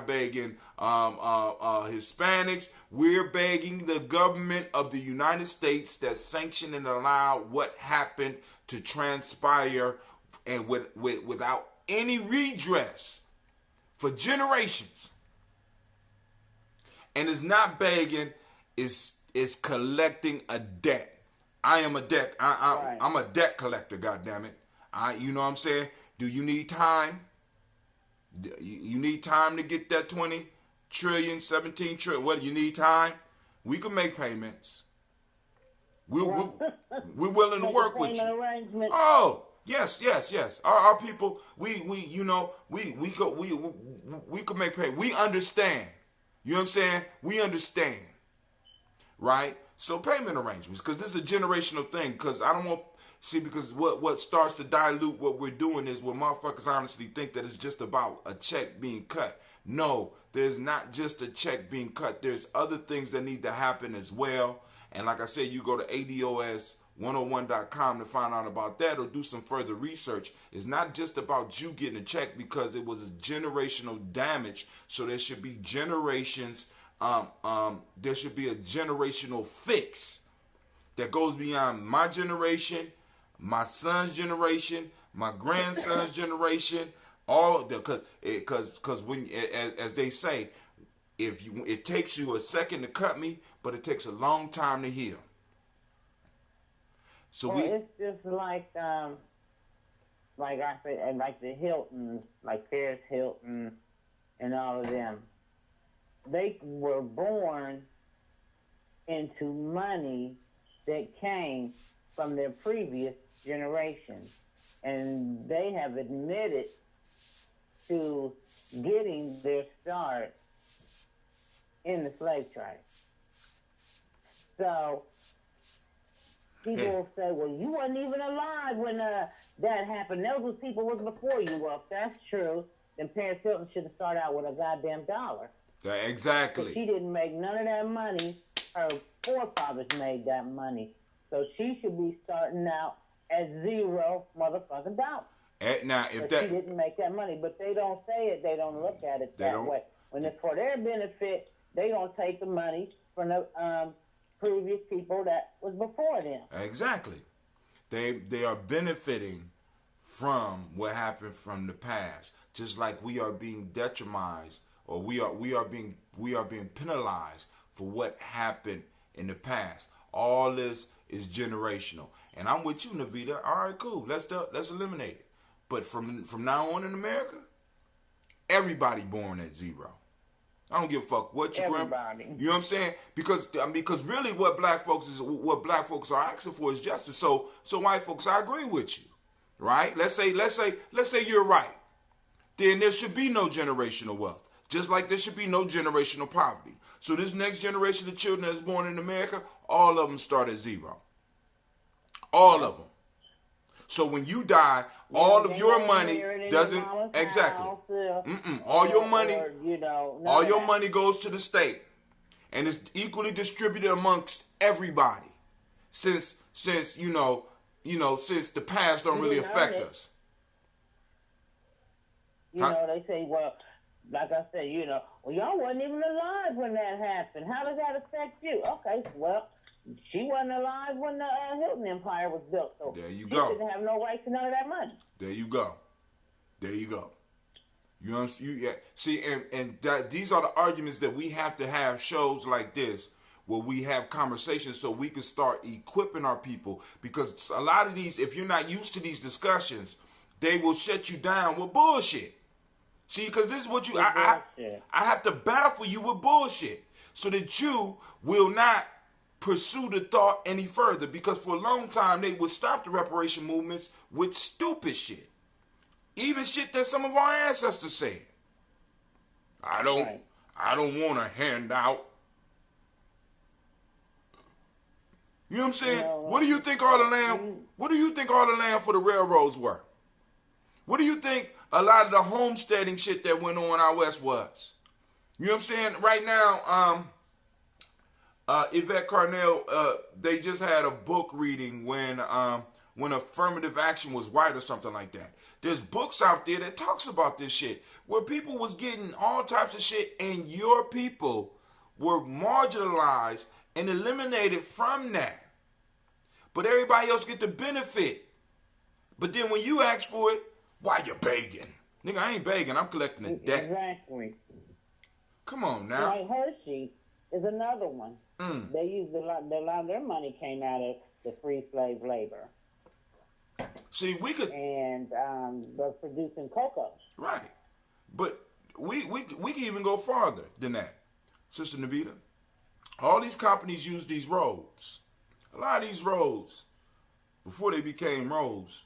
begging Hispanics. We're begging the government of the United States that sanction and allow what happened to transpire and without any redress for generations. And it's not begging, it's collecting a debt. I am a debt. I'm a debt collector, goddammit. You know what I'm saying? Do you need time? You need time to get that 20 trillion, 17 trillion. What, you need time? We can make payments. We're willing to work with you. Oh, yes. Our people, we could make pay. We understand. You know what I'm saying? We understand, right? So payment arrangements, because this is a generational thing. Because I don't want because what starts to dilute what we're doing is when motherfuckers honestly think that it's just about a check being cut. No, there's not just a check being cut. There's other things that need to happen as well. And like I said, you go to ADOS101.com to find out about that or do some further research. It's not just about you getting a check, because it was a generational damage. So there should be generations, there should be a generational fix that goes beyond my generation, my son's generation, my grandson's generation, all because when, as they say, it takes you a second to cut me, but it takes a long time to heal. So it's just like I said, like the Hiltons, like Paris Hilton and all of them. They were born into money that came from their previous generation, and they have admitted to getting their start in the slave trade. So people will say, well, you weren't even alive when that happened. Those people was before you. Well, if that's true, then Paris Hilton should have started out with a goddamn dollar. Yeah, exactly. But she didn't make none of that money. Her forefathers made that money. So she should be starting out at $0 motherfucking dollars. Now, if she didn't make that money, but they don't say it. They don't look at it that way. When it's for their benefit, they don't take the money from the previous people that was before them. Exactly. They are benefiting from what happened from the past, just like we are being detrimented, or we are being penalized for what happened in the past. All this is generational, and I'm with you, Navita. All right, cool. Let's eliminate it. But from now on in America, everybody born at 0. I don't give a fuck what you everybody. You know what I'm saying? Because really, what black folks are asking for is justice. So white folks, I agree with you, right? Let's say you're right. Then there should be no generational wealth, just like there should be no generational poverty. So this next generation of children that's born in America, all of them start at 0. All of them. So when you die, all of your money doesn't exactly. All your money, all your money goes to the state, and it's equally distributed amongst everybody. Since since the past don't really affect us. They say, well, like I said, well, y'all wasn't even alive when that happened. How does that affect you? Okay, well, she wasn't alive when the Hilton Empire was built, so there you she go. didn't have no right to none of that money. There you go. You know what I'm saying? Yeah. See, and these are the arguments that we have to have shows like this, where we have conversations so we can start equipping our people. Because a lot of these, if you're not used to these discussions, they will shut you down with bullshit. See, because this is what I have to baffle you with bullshit so that you will not pursue the thought any further, because for a long time they would stop the reparation movements with stupid shit. Even shit that some of our ancestors said. I don't want a handout. You know what I'm saying? What do you think all the land for the railroads were? What do you think a lot of the homesteading shit that went on out west was? You know what I'm saying? Right now, Yvette Carnell, they just had a book reading when affirmative action was right or something like that. There's books out there that talks about this shit, where people was getting all types of shit, and your people were marginalized and eliminated from that. But everybody else get the benefit. But then when you ask for it, why you begging? Nigga, I ain't begging. I'm collecting a debt. Exactly. Come on now. Like Hershey. is another one. They used a lot of their money came out of the free slave labor. See, we could and they're producing cocoa. Right, but we can even go farther than that, Sister Navita. All these companies use these roads. A lot of these roads, before they became roads,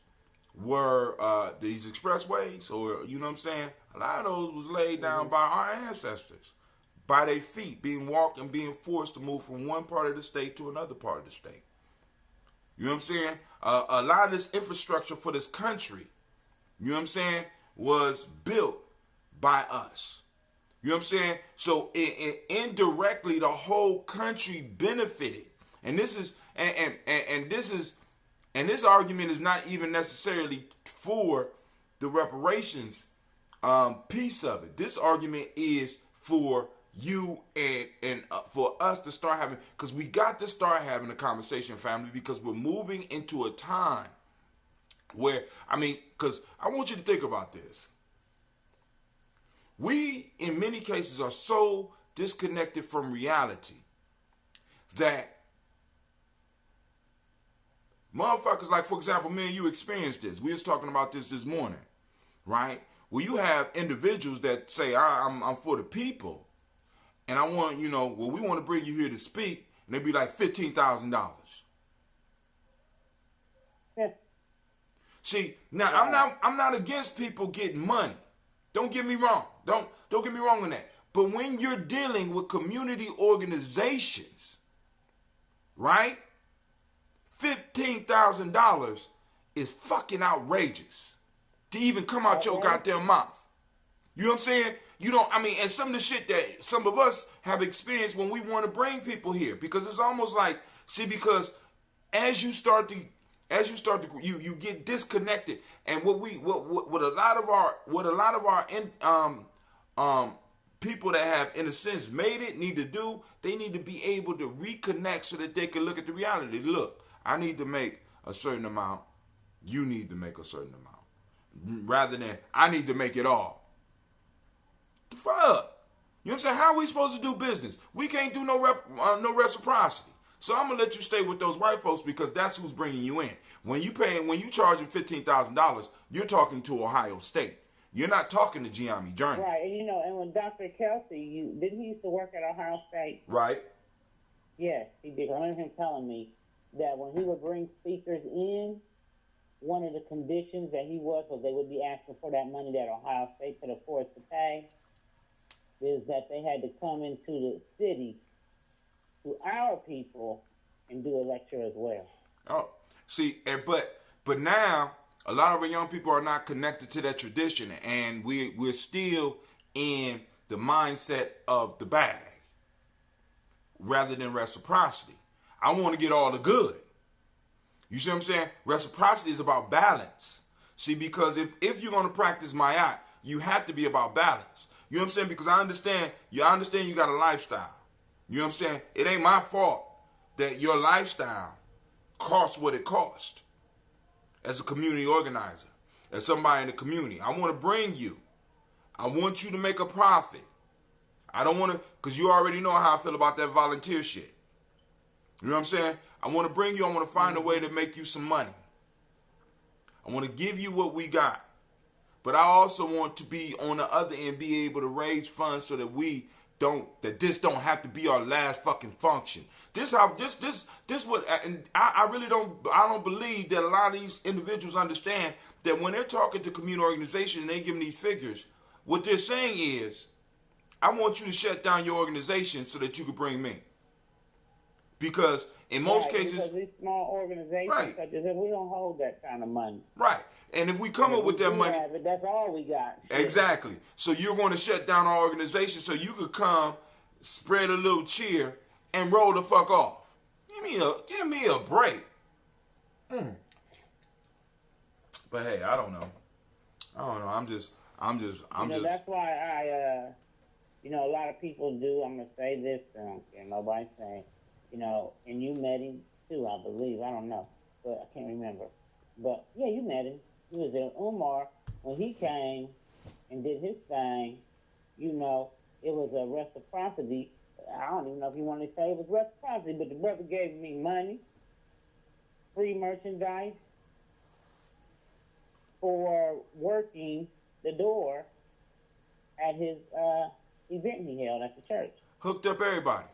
were these expressways, or you know what I'm saying. A lot of those was laid down by our ancestors, by their feet, being walked and being forced to move from one part of the state to another part of the state. You know what I'm saying? A lot of this infrastructure for this country, you know what I'm saying, was built by us. You know what I'm saying? So indirectly, the whole country benefited. And this is and this argument is not even necessarily for the reparations piece of it. This argument is for you and for us to start having, because we got to start having a conversation, family, because we're moving into a time where, because I want you to think about this. We, in many cases, are so disconnected from reality that motherfuckers, like, for example, me and you experienced this. We was talking about this morning, right? Well, you have individuals that say, I'm for the people, and I want, we want to bring you here to speak, and they'd be like $15,000. Yeah. See, now I'm not against people getting money. Don't get me wrong. Don't get me wrong on that. But when you're dealing with community organizations, right? $15,000 is fucking outrageous to even come out your goddamn mouth. You know what I'm saying? And some of the shit that some of us have experienced when we want to bring people here, because it's almost like, because as you start to you get disconnected, and what a lot of our people that have, in a sense, made it need to do, they need to be able to reconnect so that they can look at the reality. Look, I need to make a certain amount, you need to make a certain amount, rather than I need to make it all. The fuck? You know what I'm saying? How are we supposed to do business? We can't do no reciprocity. So I'm gonna let you stay with those white folks because that's who's bringing you in. When you charging $15,000, you're talking to Ohio State. You're not talking to Gianni Journey. Right, and when Dr. Kelsey, didn't he used to work at Ohio State? Right. Yes, he did. I remember him telling me that when he would bring speakers in, one of the conditions that he was they would be asking for that money that Ohio State could afford to pay, is that they had to come into the city to our people and do a lecture as well. Oh, see, but now a lot of our young people are not connected to that tradition, and we're still in the mindset of the bag rather than reciprocity. I want to get all the good. You see what I'm saying? Reciprocity is about balance. See, because if you're going to practice Mayat, you have to be about balance. You know what I'm saying? Because I understand you got a lifestyle. You know what I'm saying? It ain't my fault that your lifestyle costs what it costs. As a community organizer, as somebody in the community, I want to bring you. I want you to make a profit. I don't want to, because you already know how I feel about that volunteer shit. You know what I'm saying? I want to bring you, I want to find a way to make you some money. I want to give you what we got. But I also want to be on the other end, be able to raise funds so that this don't have to be our last fucking function. I really don't believe that a lot of these individuals understand that when they're talking to community organizations and they give them these figures, what they're saying is, I want you to shut down your organization so that you can bring me. Because in most cases, because these small organizations such as we don't hold that kind of money. Right. And if we come up with that money, that's all we got. Exactly. So you're going to shut down our organization so you could come, spread a little cheer, and roll the fuck off. Give me a break. But hey, I don't know. I'm just. That's why I, a lot of people do. I'm gonna say this. I don't care. Nobody's saying, and you met him too, I believe. I don't know, but I can't remember. But yeah, you met him. He was in Umar when he came and did his thing. It was a reciprocity I don't even know if he wanted to say it was reciprocity, but the brother gave me money, free merchandise for working the door at his event he held at the church. Hooked up everybody.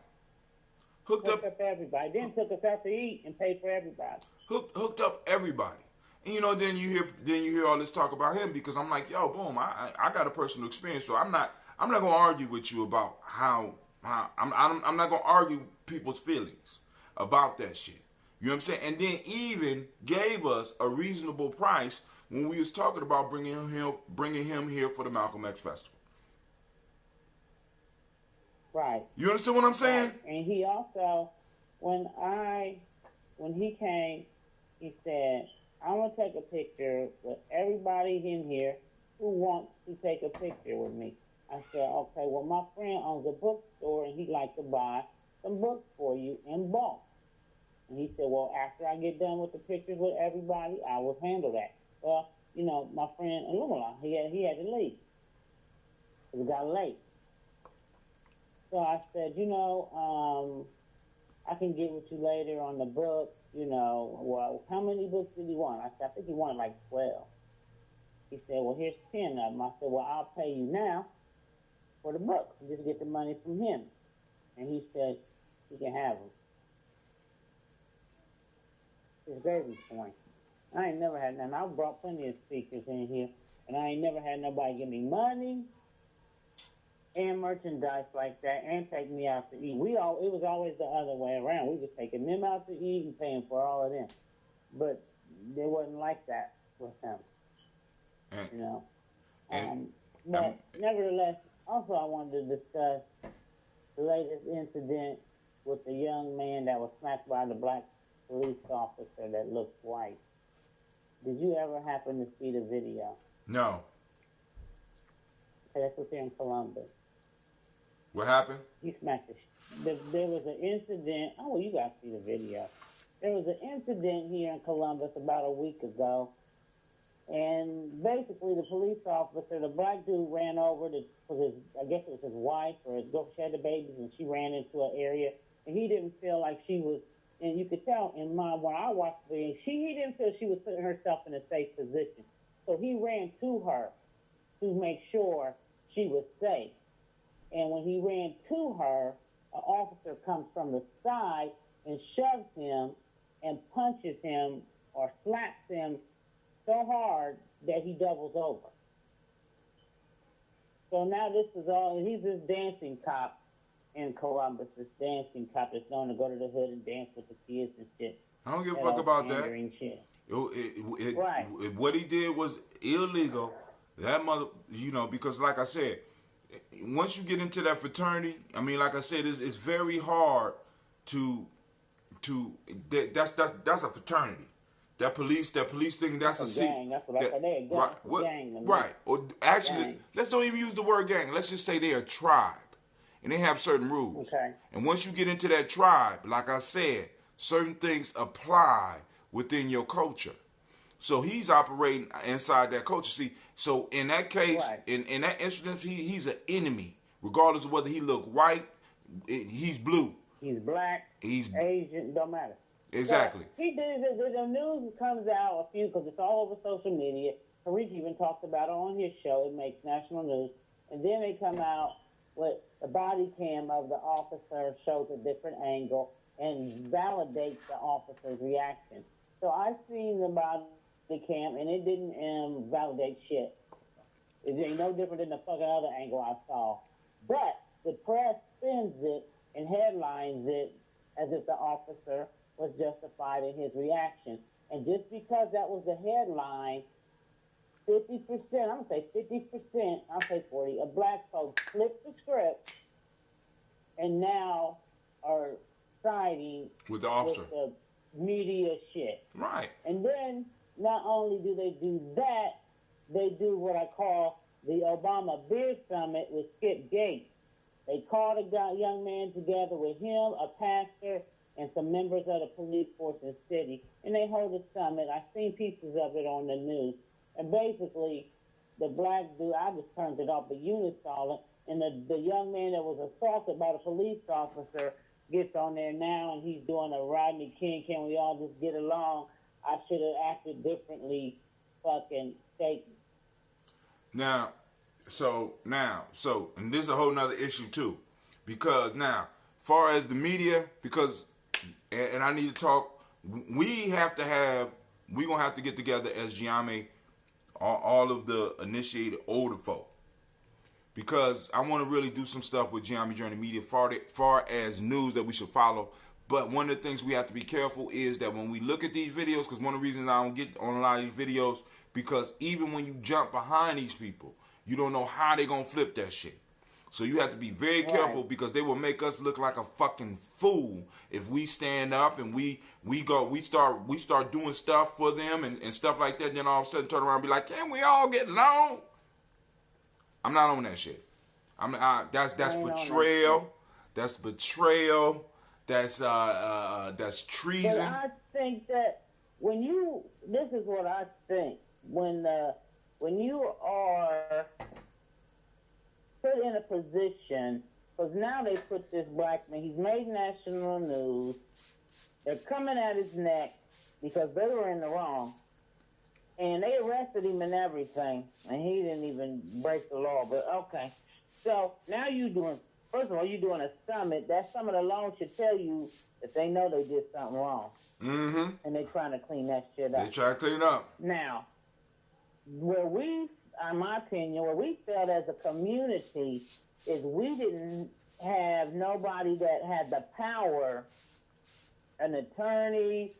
Hooked up everybody. Then took us out to eat and paid for everybody. Hooked up everybody. And then you hear all this talk about him, because I'm like, yo, boom, I got a personal experience, so I'm not gonna argue with you about how I'm not gonna argue people's feelings about that shit. You know what I'm saying? And then even gave us a reasonable price when we was talking about bringing him here for the Malcolm X Festival. Right. You understand what I'm saying? Right. And he also, when he came, he said, I want to take a picture with everybody in here who wants to take a picture with me. I said, okay, well, my friend owns a bookstore, and he'd like to buy some books for you in bulk. And he said, well, after I get done with the pictures with everybody, I will handle that. Well, my friend Illumina, he had to leave. It got late. So I said, I can get with you later on the book. Well, how many books did he want? I said, I think he wanted like 12. He said, well, here's 10 of them. I said, well, I'll pay you now for the books. Just get the money from him. And he said, he can have them. His gravy point. I ain't never had none. I've brought plenty of speakers in here, and I ain't never had nobody give me money and merchandise like that, and take me out to eat. It was always the other way around. We was taking them out to eat and paying for all of them. But it wasn't like that with him. But nevertheless, also I wanted to discuss the latest incident with the young man that was smacked by the black police officer that looked white. Did you ever happen to see the video? No. Okay, that's what's here in Columbus. What happened? He smacked There was an incident. Oh, well, you guys see the video. There was an incident here in Columbus about a week ago. And basically, the police officer, the black dude, ran over because I guess it was his wife or his girlfriend. She had the babies, and she ran into an area. And he didn't feel like she was, and you could tell when I watched the video, he didn't feel she was putting herself in a safe position. So he ran to her to make sure she was safe. And when he ran to her, an officer comes from the side and shoves him and punches him or slaps him so hard that he doubles over. So now this is all, he's this dancing cop in Columbus, this dancing cop that's known to go to the hood and dance with the kids and shit. I don't give a fuck about that. Right. What he did was illegal. That mother, because like I said, once you get into that fraternity, I mean, like I said, it's very hard that's a fraternity. That police thing, that's a gang. That's what I said. They're a gang. Right. Or actually, let's don't even use the word gang. Let's just say they're a tribe. And they have certain rules. Okay. And once you get into that tribe, like I said, certain things apply within your culture. So he's operating inside that culture. See, so in that case, right. in that instance, he's an enemy. Regardless of whether he look white, he's blue. He's black, he's Asian, don't matter. Exactly. So he did. The news comes out because it's all over social media. Tariq even talks about it on his show. It makes national news. And then they come out with the body cam of the officer, shows a different angle, and validates the officer's reaction. So I seen the body cam, and it didn't validate shit. It ain't no different than the fucking other angle I saw. But the press spins it and headlines it as if the officer was justified in his reaction. And just because that was the headline, 50%, I'm going to say 50%, I'll say 40, of black folks flipped the script and now are siding with the officer. With the media shit. Right. And then not only do they do that, they do what I call the Obama Beer Summit with Skip Gates. They called a young man together with him, a pastor, and some members of the police force in the city, and they hold a summit. I've seen pieces of it on the news. And basically, the black dude, I just turned it off, but Eunice saw it, And the young man that was assaulted by the police officer gets on there now, and he's doing a Rodney King, can we all just get along? I should have acted differently, fucking statement. And this is a whole nother issue too, because now, far as the media, because, and I need to talk, we're gonna have to get together as Giame, all of the initiated older folk, because I want to really do some stuff with Giame Journey Media far as news that we should follow. But one of the things we have to be careful is that when we look at these videos, because one of the reasons I don't get on a lot of these videos, because even when you jump behind these people, you don't know how they're going to flip that shit. So you have to be very careful, because they will make us look like a fucking fool if we stand up and we start doing stuff for them and stuff like that. And then all of a sudden turn around and be like, can we all get along? I'm not on that shit. That's betrayal. That's betrayal. That's treason. But I think that this is what I think. When you are put in a position, because now they put this black man, he's made national news. They're coming at his neck because they were in the wrong. And they arrested him and everything, and he didn't even break the law. But okay, so now first of all, you're doing a summit. That summit alone should tell you that they know they did something wrong. Mm-hmm. And they're trying to clean that shit up. They try to clean it up. Now, in my opinion, where we failed as a community is we didn't have nobody that had the power, an attorney,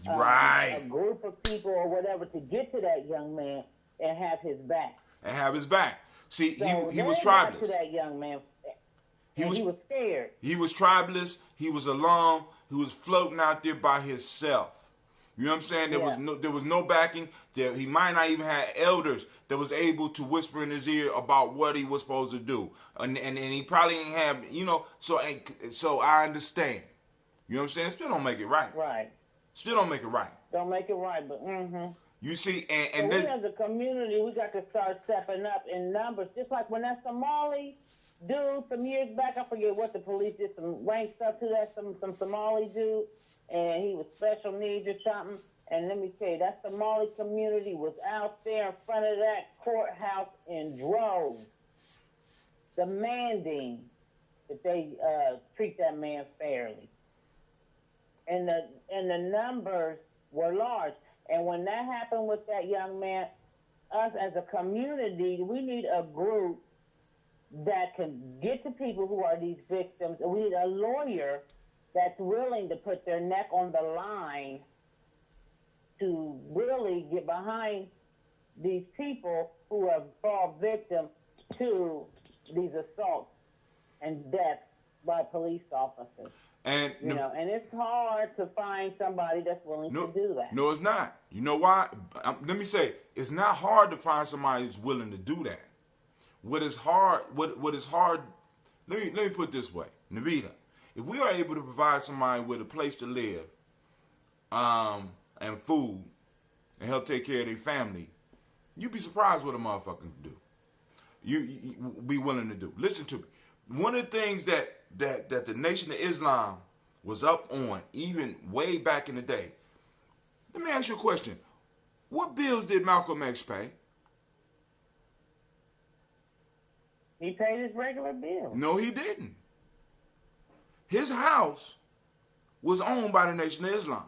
a group of people or whatever, to get to that young man and have his back. See, so he was tribeless. To that young man, he was scared. He was tribeless. He was alone. He was floating out there by himself. You know what I'm saying? There was no backing. He might not even have elders that was able to whisper in his ear about what he was supposed to do, and he probably ain't have, So I understand. You know what I'm saying? Still don't make it right. Right. Still don't make it right. Don't make it right, but You see, and we as a community, we got to start stepping up in numbers. Just like when that Somali dude some years back, I forget what the police did, some rank stuff to that, some Somali dude, and he was special needs or something. And let me tell you, that Somali community was out there in front of that courthouse in droves, demanding that they treat that man fairly. And the numbers were large. And when that happened with that young man, us as a community, we need a group that can get to people who are these victims. We need a lawyer that's willing to put their neck on the line to really get behind these people who have fallen victim to these assaults and deaths by police officers. And and it's hard to find somebody that's willing to do that. No, it's not. You know why? Let me say, it's not hard to find somebody who's willing to do that. What is hard? Let me put it this way, Navita. If we are able to provide somebody with a place to live, and food, and help take care of their family, you'd be surprised what a motherfucker can do. You be willing to do. Listen to me. One of the things that the Nation of Islam was up on, even way back in the day. Let me ask you a question. What bills did Malcolm X pay? He paid his regular bill. No, he didn't. His house was owned by the Nation of Islam.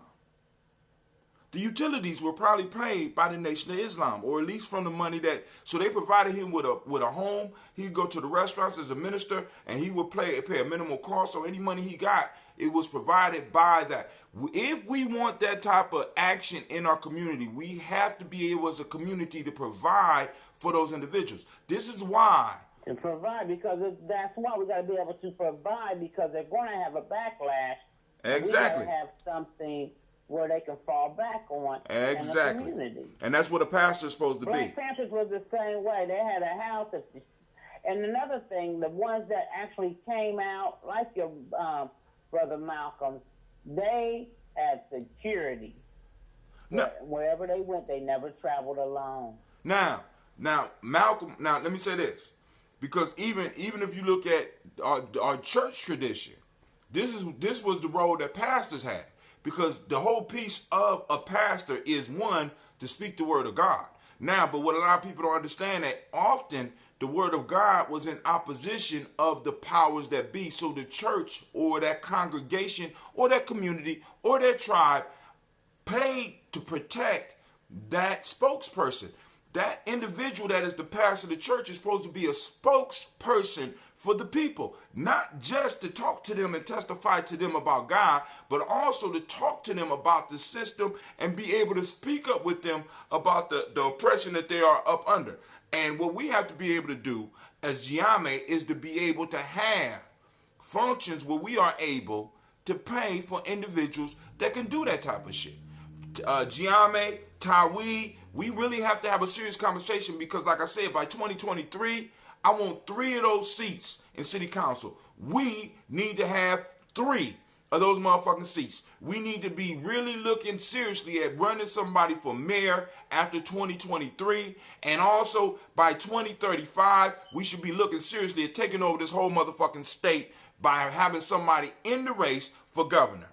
The utilities were probably paid by the Nation of Islam, or at least from the money so they provided him with a home. He'd go to the restaurants as a minister, and he would pay a minimal cost. So any money he got, it was provided by that. If we want that type of action in our community, we have to be able as a community to provide for those individuals. This is why. To provide, because that's why we got to be able to provide, because they're going to have a backlash. Exactly. We got to have something where they can fall back on. Exactly. In the community. And that's what a pastor is supposed to be. Black Panthers was the same way. They had a house. And another thing, the ones that actually came out, like your brother Malcolm, they had security. No. Wherever they went, they never traveled alone. Now, Malcolm, let me say this. Because even if you look at our church tradition, this was the role that pastors had. Because the whole piece of a pastor is, one, to speak the word of God. Now, but what a lot of people don't understand, that often the word of God was in opposition of the powers that be. So the church or that congregation or that community or that tribe paid to protect that spokesperson. That individual that is the pastor of the church is supposed to be a spokesperson for the people, not just to talk to them and testify to them about God, but also to talk to them about the system and be able to speak up with them about the oppression that they are up under. And what we have to be able to do as Giame is to be able to have functions where we are able to pay for individuals that can do that type of shit. Giame, Tawi, we really have to have a serious conversation, because like I said, by 2023, I want 3 of those seats in city council. We need to have 3 of those motherfucking seats. We need to be really looking seriously at running somebody for mayor after 2023. And also by 2035, we should be looking seriously at taking over this whole motherfucking state by having somebody in the race for governor.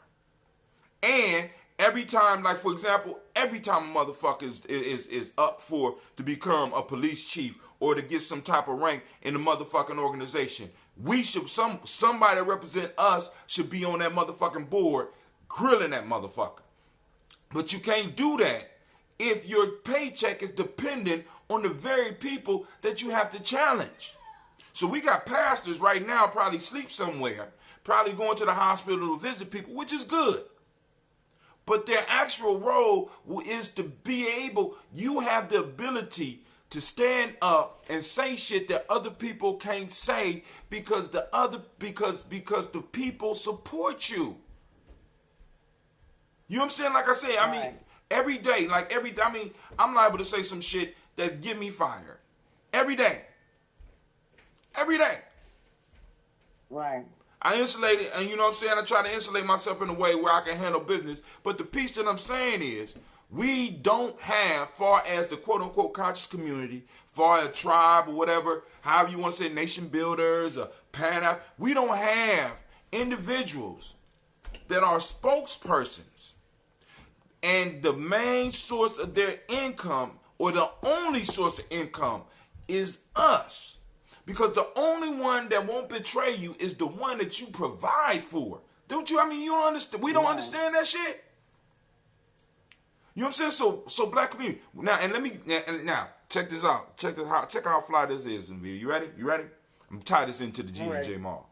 And every time, like for example, every time a motherfucker is up to become a police chief or to get some type of rank in the motherfucking organization, we should, somebody that represent us should be on that motherfucking board grilling that motherfucker. But you can't do that if your paycheck is dependent on the very people that you have to challenge. So we got pastors right now probably sleep somewhere, probably going to the hospital to visit people, which is good. But their actual role is to be able, you have the ability to stand up and say shit that other people can't say because the people support you. You know what I'm saying? Like I said, I mean, every day, I'm liable to say some shit that get me fired. Every day. Every day. Right. I insulate it, and you know what I'm saying? I try to insulate myself in a way where I can handle business. But the piece that I'm saying is, we don't have, far as the quote-unquote conscious community, far as tribe or whatever, however you want to say, nation builders or we don't have individuals that are spokespersons. And the main source of their income, or the only source of income, is us. Because the only one that won't betray you is the one that you provide for. Don't you? I mean, you don't understand. We don't understand that shit. You know what I'm saying? So black community. Now, and check this out. Check how fly this is, Nvidia. You ready? I'm gonna tie this into the G&J Mall.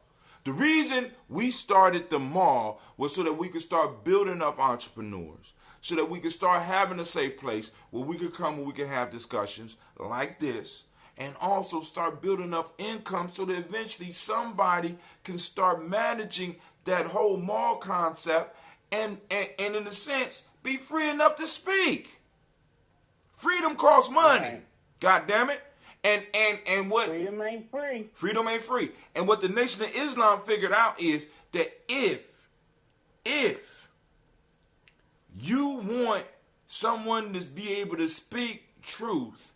The reason we started the mall was so that we could start building up entrepreneurs, so that we could start having a safe place where we could come and we could have discussions like this, and also start building up income so that eventually somebody can start managing that whole mall concept and in a sense, be free enough to speak. Freedom costs money. Right. God damn it. And what freedom ain't free. Freedom ain't free. And what the Nation of Islam figured out is that if you want someone to be able to speak truth,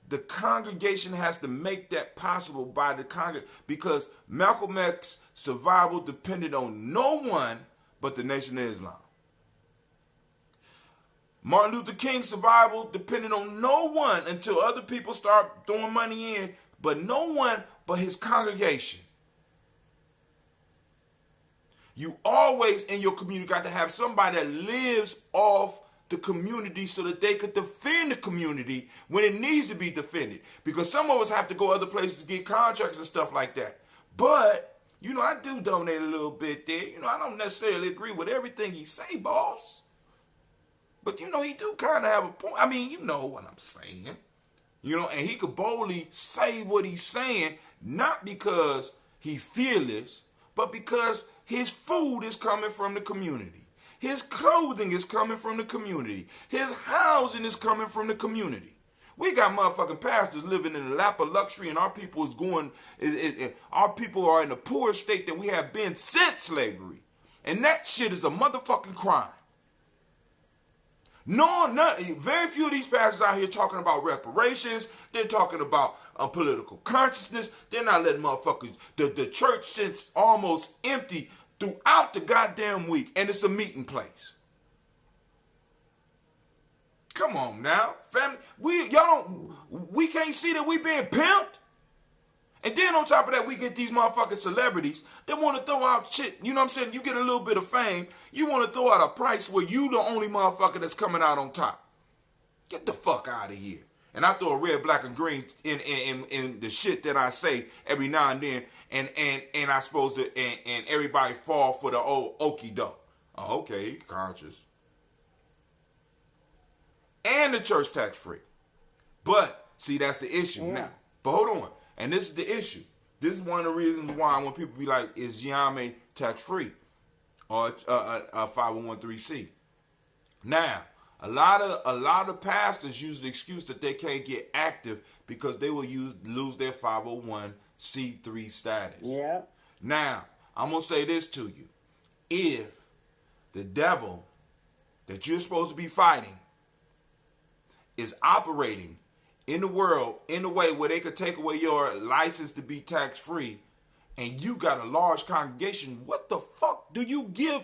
the congregation has to make that possible by the congregation, because Malcolm X's survival depended on no one but the Nation of Islam. Martin Luther King's survival depended on no one until other people start throwing money in, but no one but his congregation. You always in your community got to have somebody that lives off the community so that they could defend the community when it needs to be defended. Because some of us have to go other places to get contracts and stuff like that. But, you know, I do donate a little bit there. You know, I don't necessarily agree with everything you say, boss. But, you know, he do kind of have a point. I mean, you know what I'm saying. You know, and he could boldly say what he's saying, not because he's fearless, but because his food is coming from the community. His clothing is coming from the community. His housing is coming from the community. We got motherfucking pastors living in the lap of luxury, and our people our people are in the poorest state that we have been since slavery. And that shit is a motherfucking crime. No, very few of these pastors out here talking about reparations. They're talking about political consciousness. They're not letting motherfuckers. The church sits almost empty throughout the goddamn week, and it's a meeting place. Come on now, family. We can't see that we being pimped. And then on top of that, we get these motherfucking celebrities that want to throw out shit. You know what I'm saying? You get a little bit of fame. You want to throw out a price where you the only motherfucker that's coming out on top. Get the fuck out of here. And I throw a red, black, and green in the shit that I say every now and then. And I suppose that and everybody fall for the old okie doke. Oh, okay, conscious. And the church tax free. But see, that's the issue now. But hold on. And this is the issue. This is one of the reasons why when people be like, is Giame tax-free or a 501c? Now, a lot of pastors use the excuse that they can't get active because they will lose their 501c3 status. Yeah. Now, I'm going to say this to you. If the devil that you're supposed to be fighting is operating in the world in a way where they could take away your license to be tax-free, and you got a large congregation, what the fuck do you give?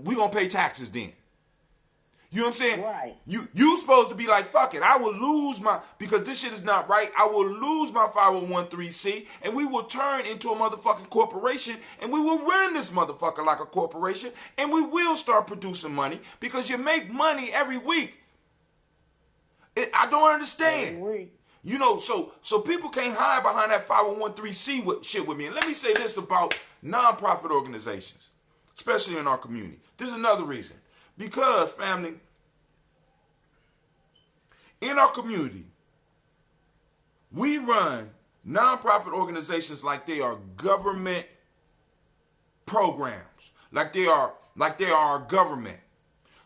We gonna pay taxes then. You know what I'm saying? Right. You supposed to be like, fuck it, I will lose because this shit is not right, I will lose my 501c, and we will turn into a motherfucking corporation, and we will run this motherfucker like a corporation, and we will start producing money because you make money every week. I don't understand. You know, so people can't hide behind that 501c shit with me. And let me say this about nonprofit organizations, especially in our community. There's another reason. Because, family, in our community, we run nonprofit organizations like they are government programs, like they are our government.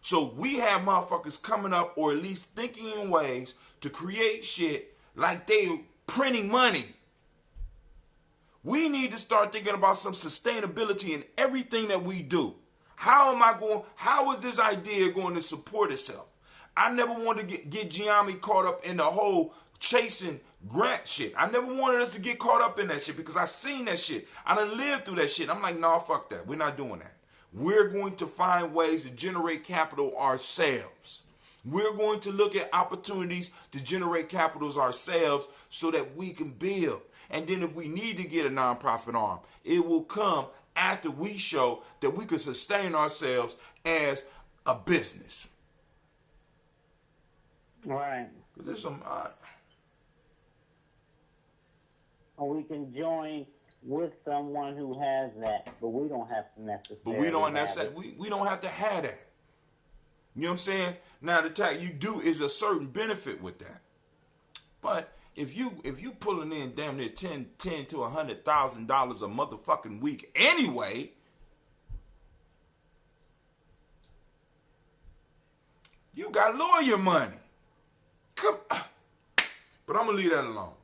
So we have motherfuckers coming up or at least thinking in ways to create shit like they printing money. We need to start thinking about some sustainability in everything that we do. How is this idea going to support itself? I never wanted to get Giame caught up in the whole chasing grant shit. I never wanted us to get caught up in that shit because I seen that shit. I done lived through that shit. I'm like, nah, fuck that. We're not doing that. We're going to find ways to generate capital ourselves. We're going to look at opportunities to generate capitals ourselves so that we can build. And then if we need to get a nonprofit arm, it will come after we show that we can sustain ourselves as a business. Right. There's some... or we can join with someone who has that, but we don't have to necessarily. But we don't we don't have to have that. You know what I'm saying? Now the tax you do is a certain benefit with that. But if you pulling in damn near $10 to $100,000 a motherfucking week anyway, you got lawyer money. Come, but I'm gonna leave that alone.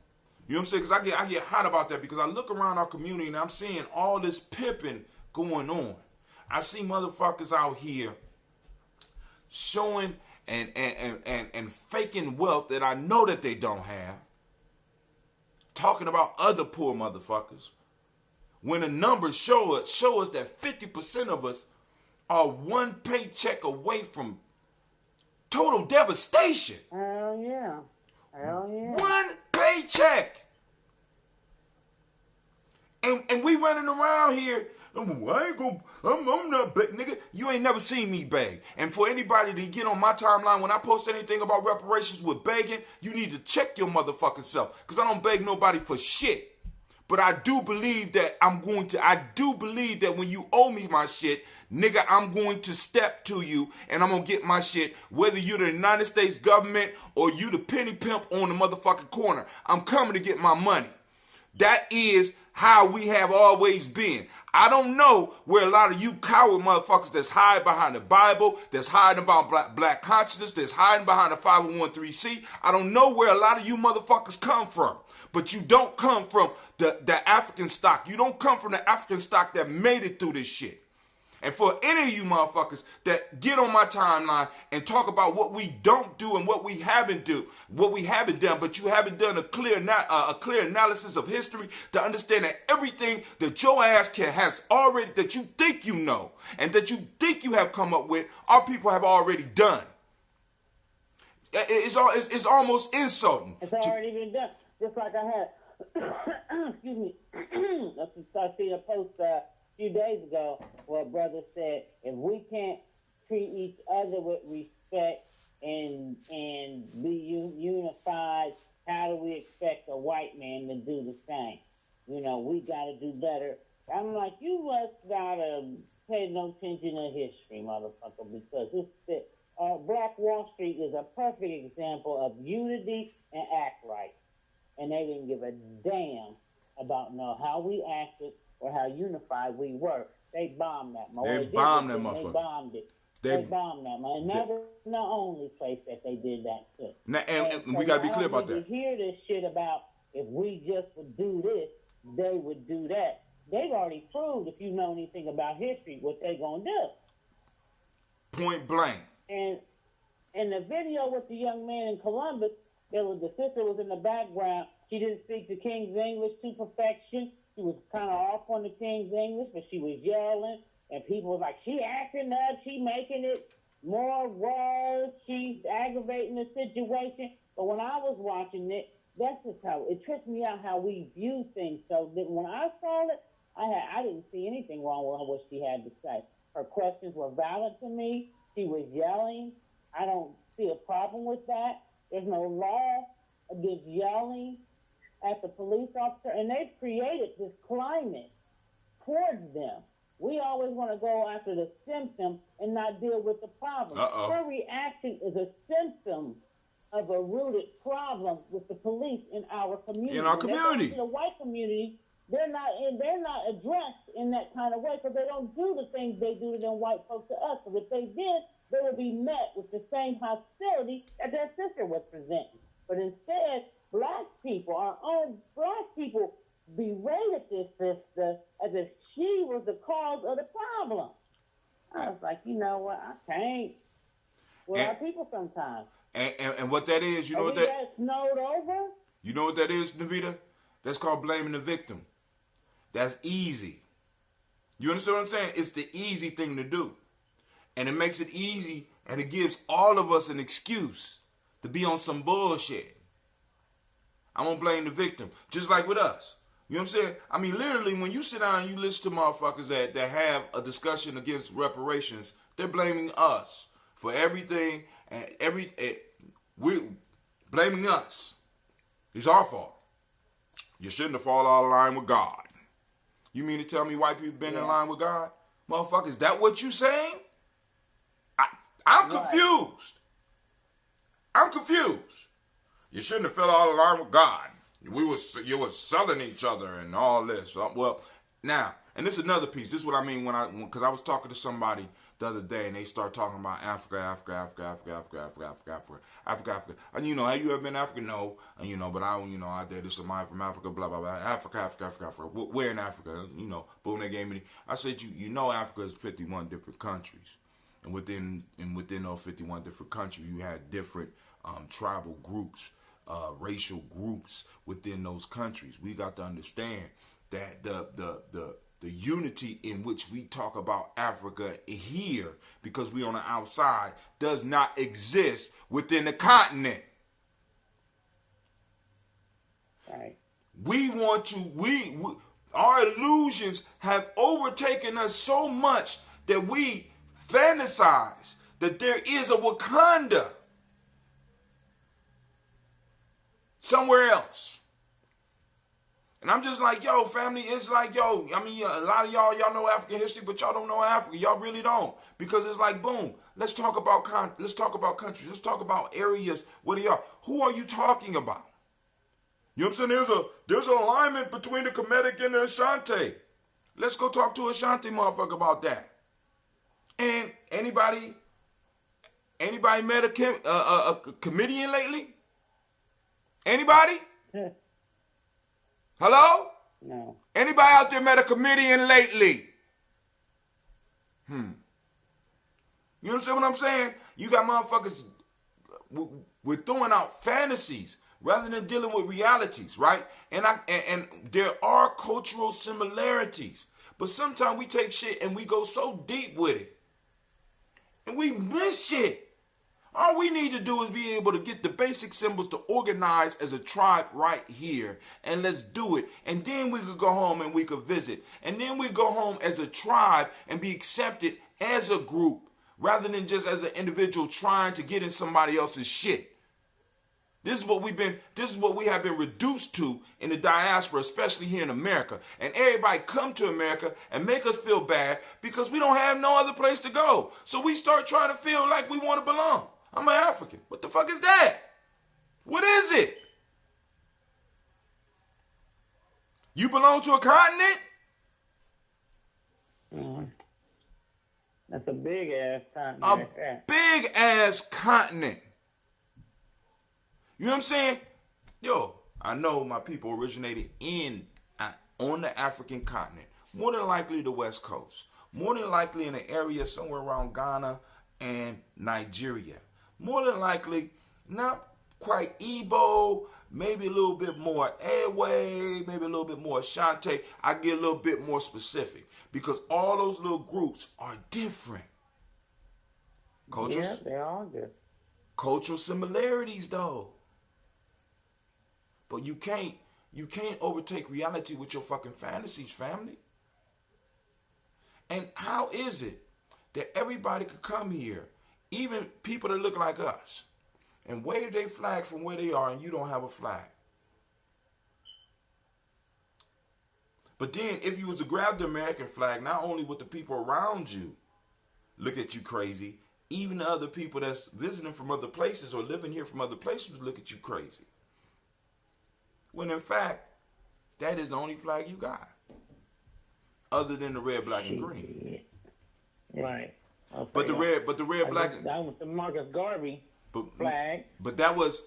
You know what I'm saying? Because I get hot about that because I look around our community and I'm seeing all this pimping going on. I see motherfuckers out here showing and faking wealth that I know that they don't have. Talking about other poor motherfuckers. When the numbers show us that 50% of us are one paycheck away from total devastation. Hell yeah. Hell yeah. One paycheck. And we running around here. I'm not begging, nigga. You ain't never seen me beg. And for anybody to get on my timeline when I post anything about reparations with begging, you need to check your motherfucking self. Because I don't beg nobody for shit. But I do believe that when you owe me my shit, nigga, I'm going to step to you and I'm going to get my shit, whether you're the United States government or you the penny pimp on the motherfucking corner. I'm coming to get my money. That is how we have always been. I don't know where a lot of you coward motherfuckers that's hiding behind the Bible, that's hiding behind black consciousness, that's hiding behind the 501c. I don't know where a lot of you motherfuckers come from. But you don't come from the African stock. You don't come from the African stock that made it through this shit. And for any of you motherfuckers that get on my timeline and talk about what we don't do and what we haven't done, but you haven't done a clear analysis of history to understand that everything that your ass has already, that you think you know and that you think you have come up with, our people have already done. It's almost insulting. It's already been done. Just like I had, excuse me, I seen a post a few days ago where a brother said, if we can't treat each other with respect and be unified, how do we expect a white man to do the same? You know, we got to do better. I'm like, you must gotta pay no attention to history, motherfucker, because it's Black Wall Street is a perfect example of unity and act right. And they didn't give a damn about how we acted or how unified we were. They bombed that motherfucker. They bombed that motherfucker. They bombed it. They bombed that motherfucker. And that was the only place that they did that to. Now, and we got to be clear about that. You hear this shit about if we just would do this, they would do that. They've already proved, if you know anything about history, what they gonna do. Point blank. And in the video with the young man in Columbus, the sister was in the background. She didn't speak the King's English to perfection. She was kind of off on the King's English, but she was yelling, and people was like, she acting up, she making it more worse, she's aggravating the situation. But when I was watching it, that's just how it tripped me out how we view things. So that when I saw it, I didn't see anything wrong with what she had to say. Her questions were valid to me. She was yelling. I don't see a problem with that. There's no law against yelling at the police officer, and they've created this climate towards them. We always want to go after the symptom and not deal with the problem. Her reaction is a symptom of a rooted problem with the police in our community. In our community. The white community, they're not addressed in that kind of way because they don't do the things they do to them white folks to us. So if they did, they would be met with the same hostility that their sister was presenting. But instead, black people, our own black people, berated this sister as if she was the cause of the problem. I was like, you know what? I can't with our people sometimes. And what that is, you know what that snowed over? You know what that is, Navita? That's called blaming the victim. That's easy. You understand what I'm saying? It's the easy thing to do. And it makes it easy, and it gives all of us an excuse to be on some bullshit. I'm going to blame the victim, just like with us. You know what I'm saying? I mean, literally, when you sit down and you listen to motherfuckers that have a discussion against reparations, they're blaming us for everything, and we're blaming us. It's our fault. You shouldn't have fallen out of line with God. You mean to tell me white people been in line with God? Motherfucker, is that what you saying? I'm confused. I'm confused. You shouldn't have fell out of line with God. You were selling each other and all this. Well, now, and this is another piece. This is what I mean because I was talking to somebody the other day and they start talking about Africa. And you know, have you ever been to Africa? No. And you know, but I did this somebody from Africa, blah, blah, blah. Africa. Where in Africa? You know, boom, they gave me. I said, you know, Africa is 51 different countries. And within those 51 different countries, you had different tribal groups, racial groups within those countries. We got to understand that the unity in which we talk about Africa here, because we on the outside, does not exist within the continent. Right. Our illusions have overtaken us so much that we fantasize that there is a Wakanda somewhere else. And I'm just like, yo, family, it's like, yo, I mean, a lot of y'all know African history, but y'all don't know Africa. Y'all really don't. Because it's like, boom, let's talk about countries. Let's talk about areas where they are. Who are you talking about? You know what I'm saying? There's an alignment between the Kemetic and the Ashanti. Let's go talk to Ashanti motherfucker about that. And anybody met a comedian lately? Anybody? Hello? No. Anybody out there met a comedian lately? You understand what I'm saying? You got motherfuckers, we're throwing out fantasies rather than dealing with realities, right? And there are cultural similarities. But sometimes we take shit and we go so deep with it. And we miss shit. All we need to do is be able to get the basic symbols to organize as a tribe right here. And let's do it. And then we could go home and we could visit. And then we go home as a tribe and be accepted as a group, rather than just as an individual trying to get in somebody else's shit. This is what we have been reduced to in the diaspora, especially here in America. And everybody come to America and make us feel bad because we don't have no other place to go. So we start trying to feel like we want to belong. I'm an African. What the fuck is that? What is it? You belong to a continent? Mm-hmm. That's a big ass continent. A big ass continent. You know what I'm saying? Yo, I know my people originated on the African continent. More than likely the West Coast. More than likely in an area somewhere around Ghana and Nigeria. More than likely, not quite Igbo, maybe a little bit more Ewe, maybe a little bit more Ashanti. I get a little bit more specific because all those little groups are different. Yeah, they all do. Cultural similarities, though. But you can't overtake reality with your fucking fantasies, family. And how is it that everybody could come here, even people that look like us, and wave their flag from where they are and you don't have a flag? But then if you was to grab the American flag, not only would the people around you look at you crazy, even the other people that's visiting from other places or living here from other places would look at you crazy. When in fact, that is the only flag you got. Other than the red, black, and green. Right. But the red, black. That was the Marcus Garvey flag. But that was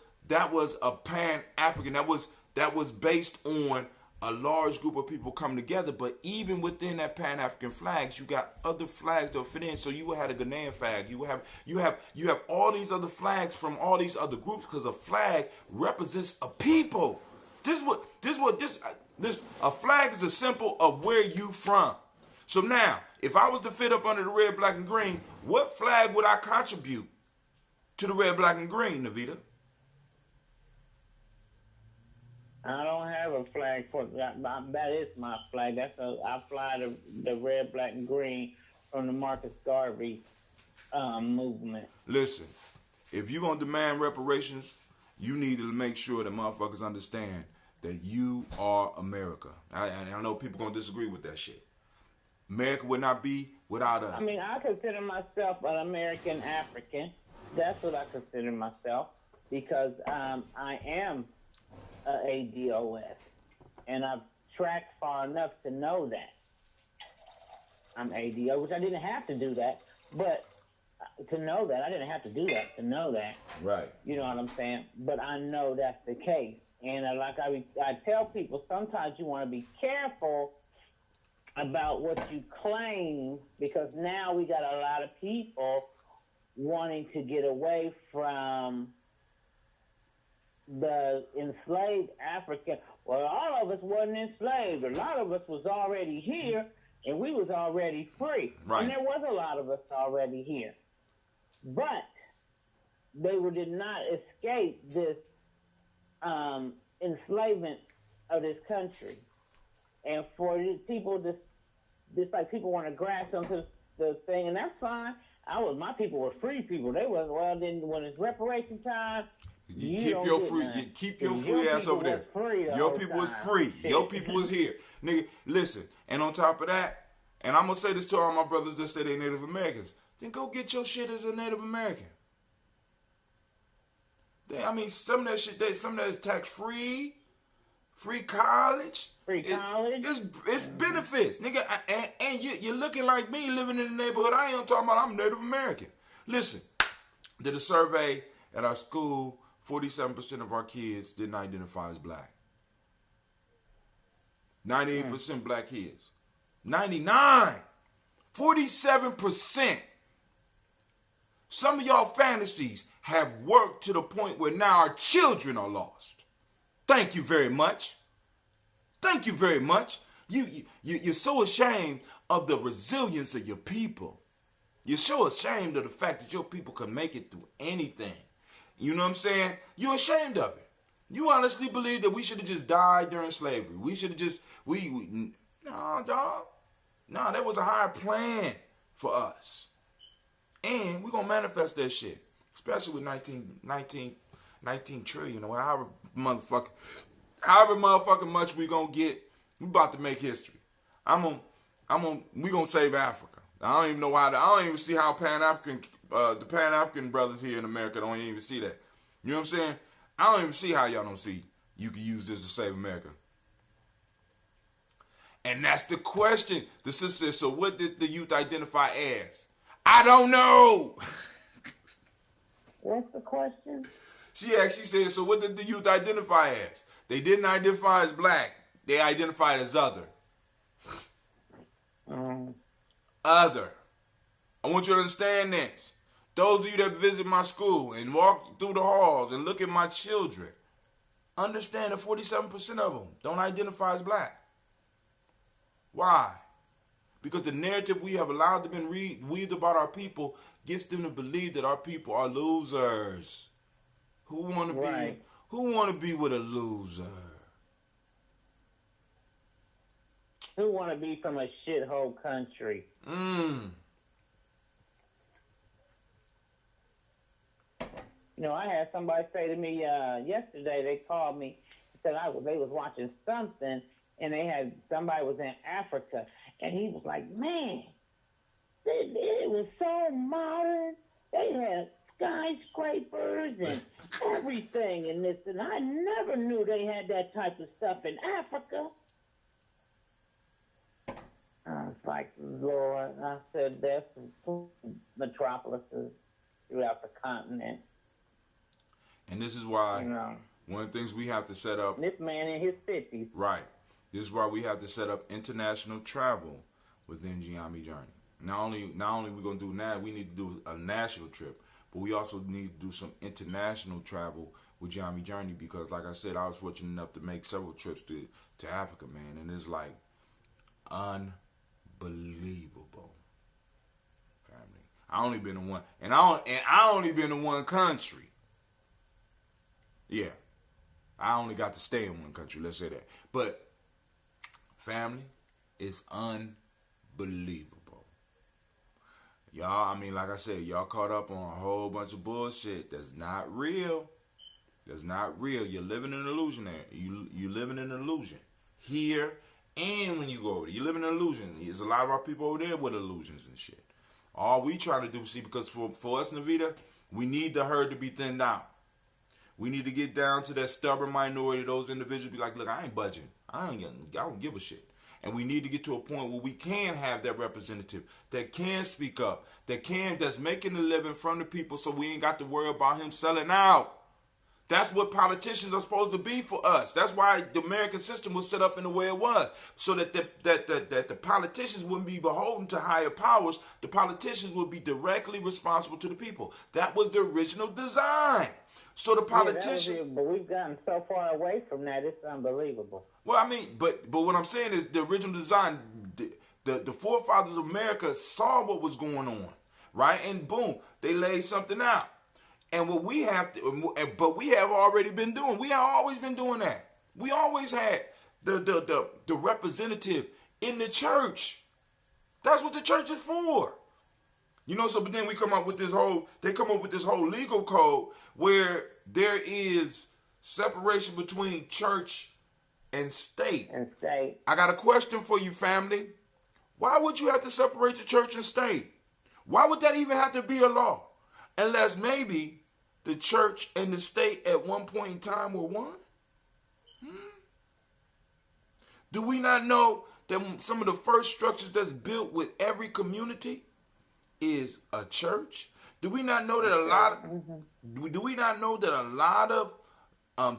a Pan-African. That was based on a large group of people coming together. But even within that Pan-African flags, you got other flags that fit in. So you had a Ghanaian flag. You have all these other flags from all these other groups because a flag represents a people. A flag is a symbol of where you from. So now, if I was to fit up under the red, black, and green, what flag would I contribute to the red, black, and green, Navita? I don't have a flag for that. That is my flag. I fly the red, black, and green from the Marcus Garvey movement. Listen, if you're going to demand reparations, you need to make sure that motherfuckers understand that you are America. I know people going to disagree with that shit. America would not be without us. I mean, I consider myself an American African. That's what I consider myself because I am ADOS. And I've tracked far enough to know that I'm ADO, which I didn't have to do that. But to know that, I didn't have to do that to know that. Right. You know what I'm saying? But I know that's the case. And like I tell people, sometimes you want to be careful about what you claim because now we got a lot of people wanting to get away from the enslaved African. Well, all of us wasn't enslaved. A lot of us was already here, and we was already free. Right. And there was a lot of us already here. But they did not escape this enslavement of this country. And for these people, just like people want to grasp onto the thing, and that's fine. My people were free people. They wasn't. Well, then when it's reparation time, keep your free ass over there. Your people was free. Your people was here, nigga. Listen, and on top of that, and I'm gonna say this to all my brothers that say they Native Americans. Then go get your shit as a Native American. Some of that shit, some of that is tax free, free college. Free college. It's benefits, nigga. And you're looking like me living in the neighborhood I am talking about. I'm Native American. Listen, did a survey at our school. 47% of our kids didn't identify as black. 98% black kids. 99. 47%. Some of y'all fantasies have worked to the point where now our children are lost. Thank you very much. Thank you very much. You're so ashamed of the resilience of your people. You're so ashamed of the fact that your people can make it through anything. You know what I'm saying? You're ashamed of it. You honestly believe that we should have just died during slavery. We should have just, no, dog. No, there was a higher plan for us. And we're going to manifest that shit. Especially with 19 trillion or however motherfucking much we going to get. We about to make history. we going to save Africa. I don't even know why. I don't even see how the Pan-African brothers here in America don't even see that. You know what I'm saying? I don't even see how y'all don't see you can use this to save America. And that's the question. The sister says, so what did the youth identify as? I don't know. What's the question? She said, so what did the youth identify as? They didn't identify as black. They identified as other. Other. I want you to understand this. Those of you that visit my school and walk through the halls and look at my children, understand that 47% of them don't identify as black. Why? Because the narrative we have allowed them to weaved about our people gets them to believe that our people are losers. Who want to be with a loser? Who want to be from a shithole country? You know, I had somebody say to me yesterday, they called me, said they was watching something, and somebody was in Africa, and he was like, man, it was so modern. They had skyscrapers and everything in this, and I never knew they had that type of stuff in Africa. I was like, Lord, I said, there's some metropolises throughout the continent. And this is why one of the things we have to set up. This man in his 50s. Right. This is why we have to set up international travel within Giami Journey. Not only we're going to do that, we need to do a national trip, but we also need to do some international travel with Giami Journey because, like I said, I was fortunate enough to make several trips to Africa, man, and it's like unbelievable, family. I only been in one, and I only been in one country. Yeah, I only got to stay in one country. Let's say that, but family, it's unbelievable. Y'all, I mean, like I said, y'all caught up on a whole bunch of bullshit that's not real. That's not real. You're living in an illusion there. You living in an illusion here, and when you go over there, you live in an illusion. There's a lot of our people over there with illusions and shit. All we trying to do, see, because for us, Navita, we need the herd to be thinned out. We need to get down to that stubborn minority. Those individuals be like, look, I ain't budging. I don't give a shit. And we need to get to a point where we can have that representative that can speak up, that's making a living from the people, so we ain't got to worry about him selling out. That's what politicians are supposed to be for us. That's why the American system was set up in the way it was, so that the politicians wouldn't be beholden to higher powers. The politicians would be directly responsible to the people. That was the original design. So the politicians, but we've gotten so far away from that, it's unbelievable. Well, I mean, but what I'm saying is the original design, the forefathers of America saw what was going on, right? And boom, they laid something out. And what we have to, but we have already been doing. We have always been doing that. We always had the representative in the church. That's what the church is for. You know, so but then they come up with this whole legal code where there is separation between church and state. I got a question for you, family. Why would you have to separate the church and state? Why would that even have to be a law? Unless maybe the church and the state at one point in time were one? Do we not know that some of the first structures that's built with every community is a church? Do we not know that a lot of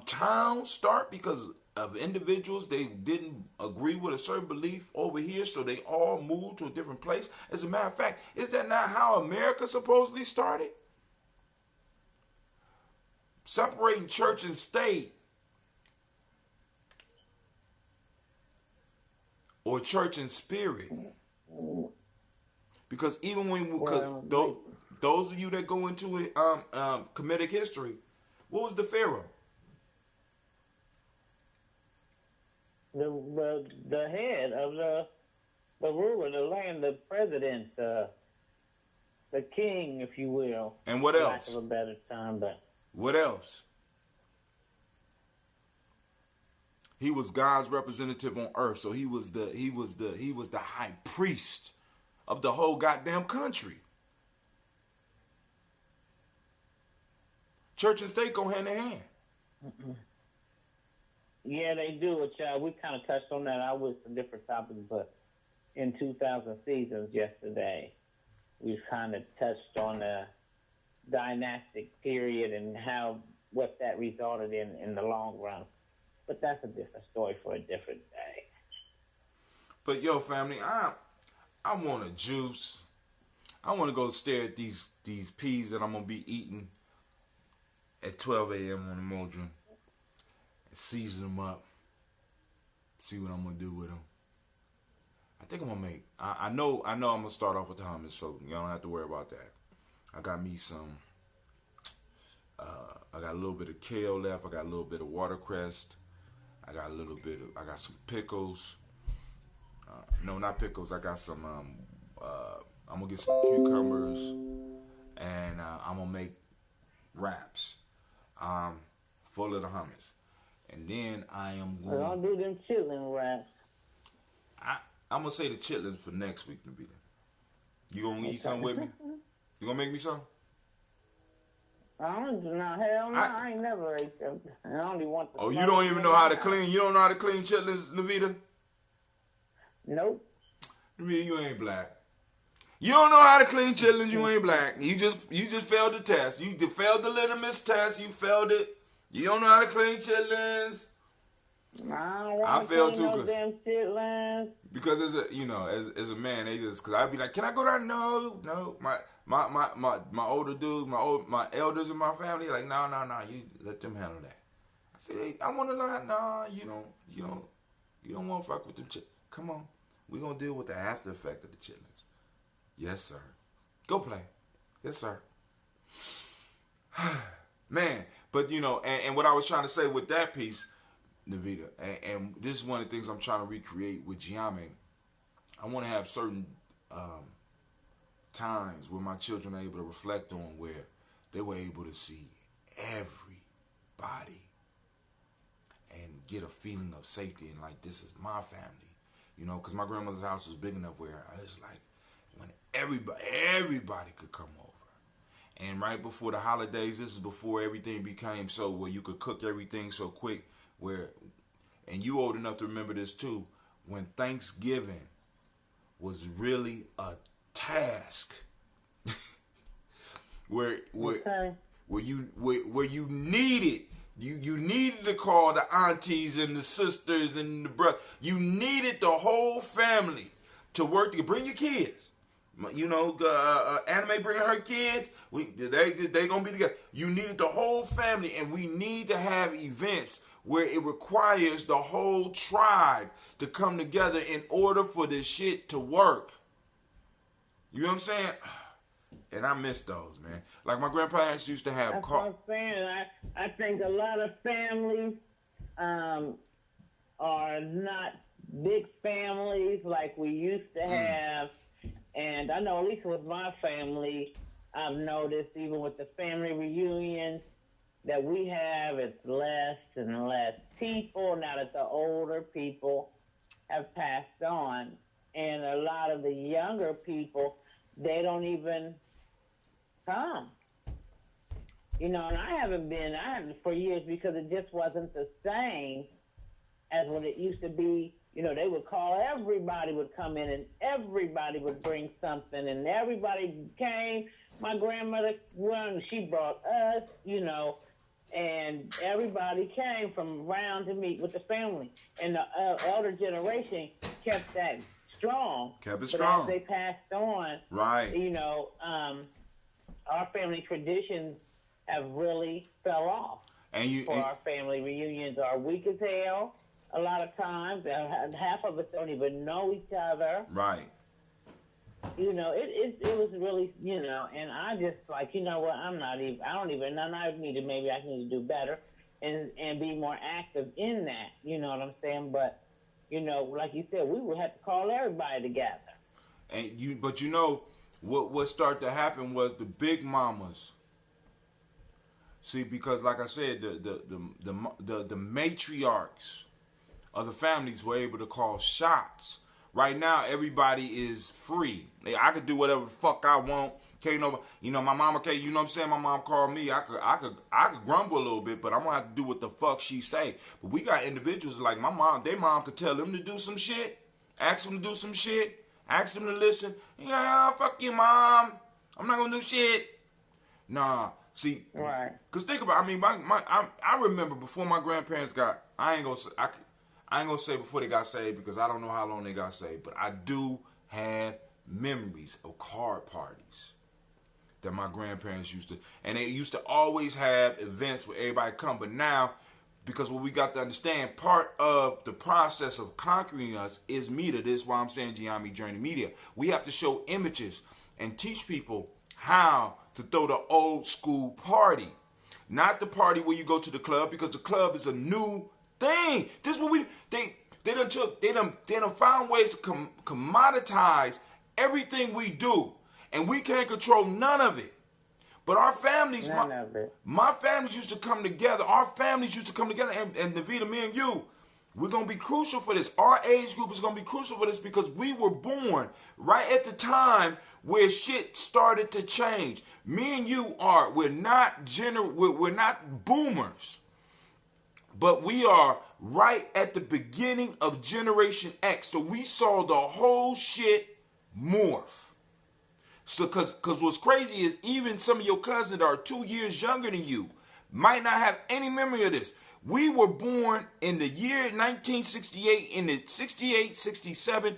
towns start because of individuals. They didn't agree with a certain belief over here, so they all moved to a different place. As a matter of fact, is that not how America supposedly started? Separating church and state, or church and spirit. Because even when, those of you that go into it, Kemetic history, what was the Pharaoh? The head of the ruler, the land, the president, the king, if you will. And what else? Lack of a better term, but what else? He was God's representative on earth, so he was the high priest of the whole goddamn country. Church and state go hand in hand. Yeah, they do. We kind of touched on that. I was some different topics, but in 2000 Seasons yesterday, we kind of touched on the dynastic period and what that resulted in the long run. But that's a different story for a different day. But yo, family, I want a juice. I want to go stare at these peas that I'm gonna be eating at 12 a.m. on the Modron. Season them up, see what I'm gonna do with them. I think I'm gonna make. I know I'm gonna start off with the hummus, so y'all don't have to worry about that. I got me some. I got a little bit of kale left. I got a little bit of watercress. I got some pickles. No, not pickles. I got some. I'm gonna get some cucumbers, and I'm gonna make wraps, full of the hummus. And then I am going. I'll do them chitlin wraps. I'm gonna say the chitlins for next week, Navita. You gonna eat something with me? You gonna make me some? Hell no, I ain't never ate them. I only want the. Oh, you don't even know how to clean. You don't know how to clean chitlins, Navita? Nope. Navita, you ain't black. You don't know how to clean chitlins. You ain't black. You just failed the test. You failed the litmus test. You failed it. You don't know how to clean chitlins. I failed too, damn chitlins. Because as a man, they just, because I'd be like, can I go down? No. My older dudes, my elders in my family, like, no, you let them handle that. I said, hey, I want to learn. No, you don't want to fuck with them chitlins. Come on, we gonna deal with the after effect of the chitlins. Yes, sir. Go play. Yes, sir. Man, but and what I was trying to say with that piece, Navita, and this is one of the things I'm trying to recreate with Giame. I want to have certain times where my children are able to reflect on where they were able to see everybody and get a feeling of safety and like, this is my family, because my grandmother's house was big enough where it's like when everybody could come over. And right before the holidays, this is before everything became so where you could cook everything so quick, and you old enough to remember this too, when Thanksgiving was really a task, where you needed to call the aunties and the sisters and the brothers. You needed the whole family to work to bring your kids. Anime bringing her kids. They gonna be together. You needed the whole family, and we need to have events where it requires the whole tribe to come together in order for this shit to work. You know what I'm saying? And I miss those, man. Like my grandparents used to have. That's what I'm saying. I think a lot of families are not big families like we used to have. And I know, at least with my family, I've noticed even with the family reunions that we have, it's less and less people now that the older people have passed on. And a lot of the younger people, they don't even come. And I haven't for years because it just wasn't the same as what it used to be. They would call, everybody would come in and everybody would bring something and everybody came. My grandmother, she brought us, and everybody came from around to meet with the family. And the elder generation kept that strong. Kept it strong. But as they passed on, right? You know, our family traditions have really fell off. Our family reunions are weak as hell. A lot of times, half of us don't even know each other. Right. You know, it was really, you know, and I just like, you know what, I need to, maybe I need to do better and be more active in that, you know what I'm saying? But, you know, like you said, we would have to call everybody together. But you know, what started to happen was the big mamas. See, because like I said, the matriarchs of the families were able to call shots. Right now, everybody is free. I could do whatever the fuck I want. You know, my mama, you know what I'm saying? My mom called me. I could grumble a little bit, but I'm gonna have to do what the fuck she say. But we got individuals like my mom. Their mom could tell them to do some shit, ask them to do some shit, ask them to listen. You know, oh, fuck you, mom. I'm not gonna do shit. Nah, see, right? Cause think about, I mean, I remember before my grandparents got. I ain't gonna say before they got saved because I don't know how long they got saved, but I do have memories of card parties that my grandparents used to, and they used to always have events where everybody come. But now, because what we got to understand, part of the process of conquering us is media. This is why I'm saying Giammi Journey Media. We have to show images and teach people how to throw the old school party, not the party where you go to the club, because the club is a new thing. This is what they done found ways to commoditize everything we do, and we can't control none of it. But our families, my families used to come together. Our families used to come together, and Navita, me and you, we're gonna be crucial for this. Our age group is gonna be crucial for this because we were born right at the time where shit started to change. Me and you we're not boomers. But we are right at the beginning of Generation X. So we saw the whole shit morph. So cause what's crazy is even some of your cousins that are 2 years younger than you might not have any memory of this. We were born in the year 1968, in the 68, 67,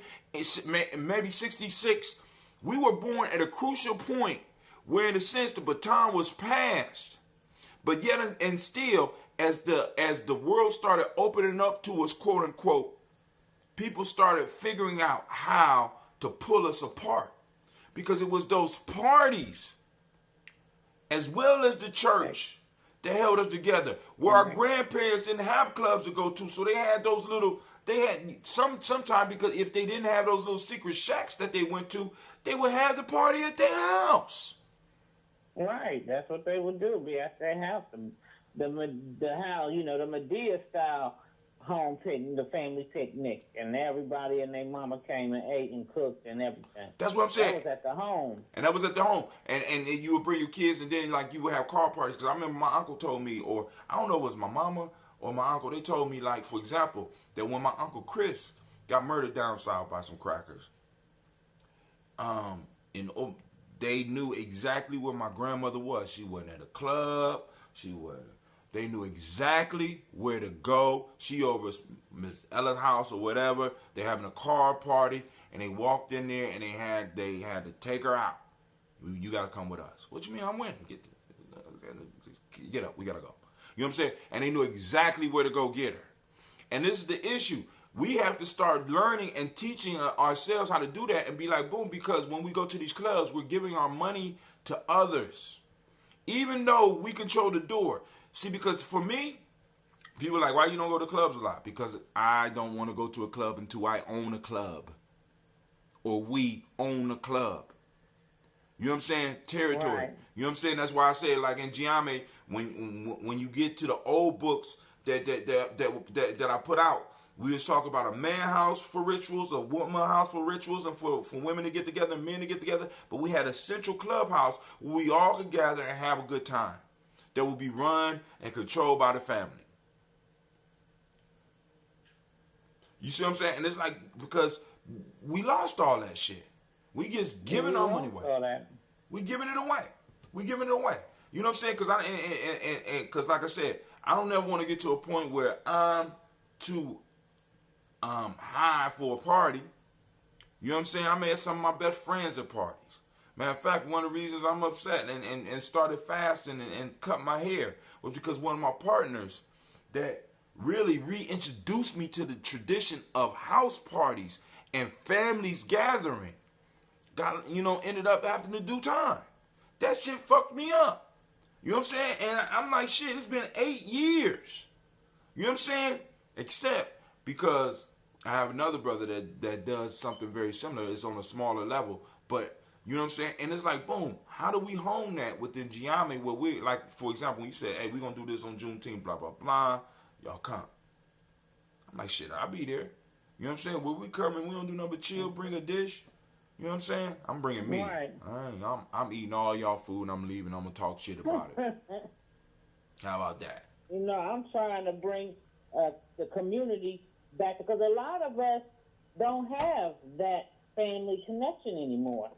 maybe 66. We were born at a crucial point where in a sense the baton was passed. But yet and still, as the world started opening up to us, quote unquote, people started figuring out how to pull us apart. Because it was those parties, as well as the church, that held us together. Where our grandparents didn't have clubs to go to, so they had those little, sometimes because if they didn't have those little secret shacks that they went to, they would have the party at their house. Right, that's what they would do. Be at their house, the Medea style home picnic, the family picnic, and everybody and their mama came and ate and cooked and everything. That's what I'm saying. That was at the home. And that was at the home, and you would bring your kids, and then like you would have car parties. Because I remember my uncle told me, or I don't know, if it was my mama or my uncle. They told me, like for example, that when my uncle Chris got murdered down south by some crackers, they knew exactly where my grandmother was. She wasn't at a club. They knew exactly where to go. She over Miss Ella's house or whatever. They're having a car party, and they walked in there, and they had to take her out. You got to come with us. What you mean? I'm winning. Get up. We got to go. You know what I'm saying? And they knew exactly where to go get her. And this is the issue. We have to start learning and teaching ourselves how to do that and be like, boom, because when we go to these clubs, we're giving our money to others. Even though we control the door. See, because for me, people are like, why you don't go to clubs a lot? Because I don't want to go to a club until I own a club. Or we own a club. You know what I'm saying? Territory. Right. You know what I'm saying? That's why I say, like in Giammi, when you get to the old books that I put out, we was talking about a man house for rituals, a woman house for rituals, and for women to get together and men to get together. But we had a central clubhouse where we all could gather and have a good time that would be run and controlled by the family. You see what I'm saying? And it's like, because we lost all that shit. We just giving our money away. We giving it away. You know what I'm saying? Because like I said, I don't ever want to get to a point where I'm too high for a party. You know what I'm saying? I met some of my best friends at parties. Matter of fact, one of the reasons I'm upset and started fasting and cut my hair was because one of my partners that really reintroduced me to the tradition of house parties and families gathering ended up happening to do time. That shit fucked me up. You know what I'm saying? And I'm like, shit, it's been 8 years. You know what I'm saying? Except because I have another brother that does something very similar. It's on a smaller level. But, you know what I'm saying? And it's like, boom, how do we hone that within Giami where we, like, for example, when you said, hey, we're going to do this on Juneteenth, blah, blah, blah, y'all come. I'm like, shit, I'll be there. You know what I'm saying? When we come and we don't do nothing but chill, bring a dish. You know what I'm saying? I'm bringing meat. Right. I'm eating all y'all food and I'm leaving. I'm going to talk shit about it. How about that? You know, I'm trying to bring the community back because a lot of us don't have that family connection anymore.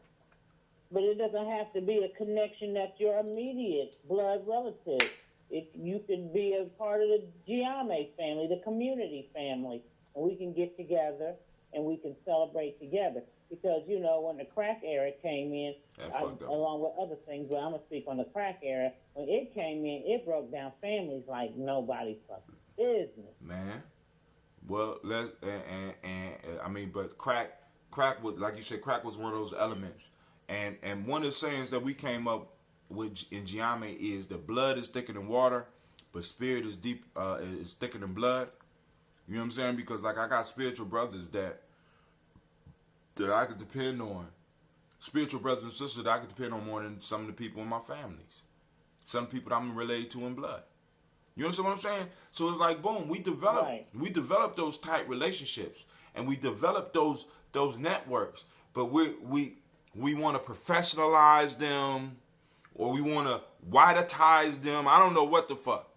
But it doesn't have to be a connection that's your immediate blood relative. You could be a part of the Giame family, the community family, and we can get together and we can celebrate together. Because, you know, when the crack era came in, along with other things, but I'm going to speak on the crack era, when it came in, it broke down families like nobody's fucking business. Man. Well, but crack was, like you said, crack was one of those elements. And one of the sayings that we came up with in Giame is that blood is thicker than water, but spirit is is thicker than blood. You know what I'm saying? Because, like, I got spiritual brothers that I could depend on. Spiritual brothers and sisters that I could depend on more than some of the people in my families. Some people that I'm related to in blood. You understand what I'm saying? So it's like, boom, we develop those tight relationships and we develop those networks, but we want to professionalize them or we want to whiteize them. I don't know what the fuck.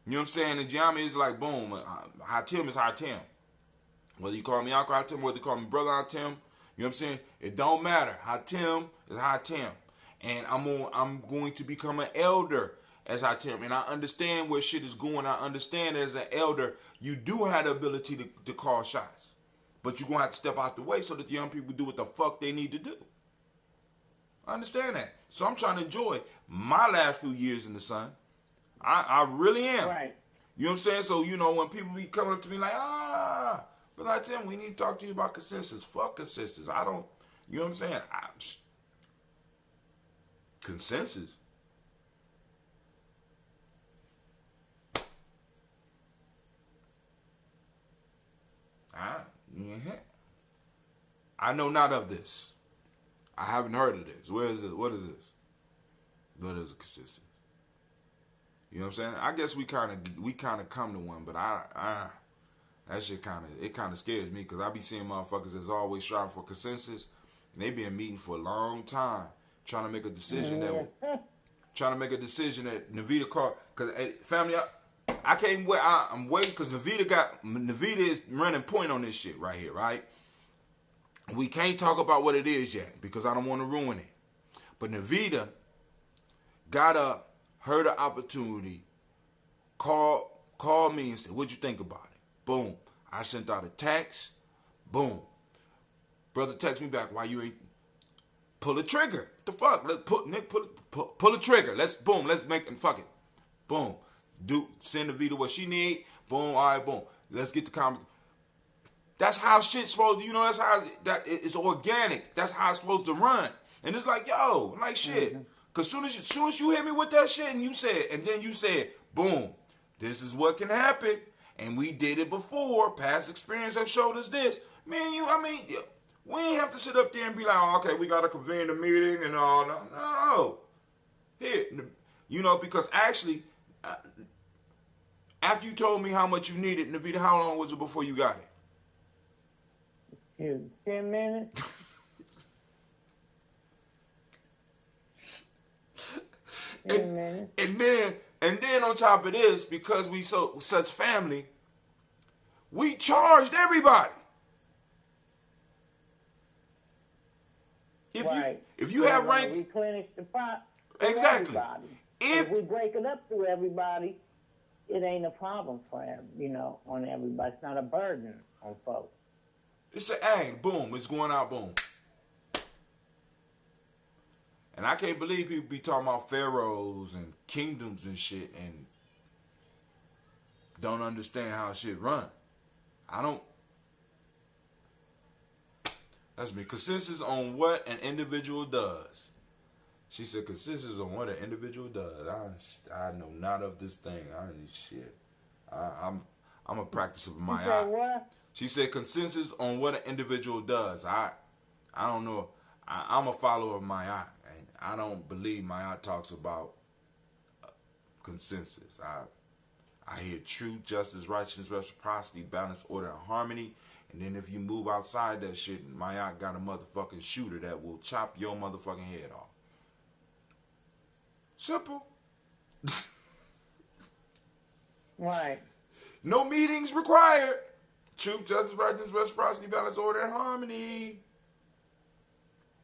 You know what I'm saying? And Giami is like, boom, Hatim is Hatim. Whether you call me Uncle Hatim, whether you call me Brother Hatim, you know what I'm saying? It don't matter. Hatim is Hatim. And I'm going to become an elder as Hatim. And I understand where shit is going. I understand as an elder, you do have the ability to call shots. But you're going to have to step out the way so that the young people do what the fuck they need to do. I understand that. So I'm trying to enjoy my last few years in the sun. I really am. Right. You know what I'm saying? So, you know, when people be coming up to me like, but I tell them, we need to talk to you about consensus. Fuck consensus. I don't, you know what I'm saying? Consensus? I know not of this. I haven't heard of this. Where is it? What is this? What is a consensus? You know what I'm saying? I guess we kind of come to one, but that shit kind of scares me because I be seeing motherfuckers that's always striving for consensus, and they been meeting for a long time trying to make a decision that Navita called. Cause family, I can't wait. I'm waiting because Navita is running point on this shit right here, right? We can't talk about what it is yet because I don't want to ruin it. But Navita got up, heard the opportunity, called me and said, "What'd you think about it?" Boom. I sent out a text. Boom. Brother text me back, "Why you ain't pull a trigger? What the fuck? Let's pull a trigger. Let's make it. Fuck it. Boom. Send Navita what she need. Boom. All right. Boom. Let's get the comment. That's how shit's supposed to. You know. That's how it's organic. That's how it's supposed to run. And it's like, yo, I'm like shit. Mm-hmm. Cause soon as you hit me with that shit, and then you said, boom, this is what can happen, and we did it before. Past experience have showed us this. Man, we ain't have to sit up there and be like, oh, okay, we gotta convene the meeting and all. No, here, you know, because actually, after you told me how much you needed, Navita, how long was it before you got it? 10 minutes. And then on top of this, because we such family, we charged everybody. If you have rank, replenish the pot. Exactly. Everybody. If we break it up through everybody, it ain't a problem for on everybody. It's not a burden on folks. It's a hey, boom, it's going out, boom. And I can't believe people be talking about pharaohs and kingdoms and shit and don't understand how shit run. I don't. That's me. Consensus on what an individual does. She said consensus on what an individual does. I know not of this thing. I'm a practice of my eye. What? She said consensus on what an individual does. I don't know. I'm a follower of my eye. I don't believe my eye talks about consensus. I hear truth, justice, righteousness, reciprocity, balance, order, and harmony. And then if you move outside that shit, my eye got a motherfucking shooter that will chop your motherfucking head off. Simple. Right. No meetings required. Truth, justice, righteousness, reciprocity, balance, order, and harmony.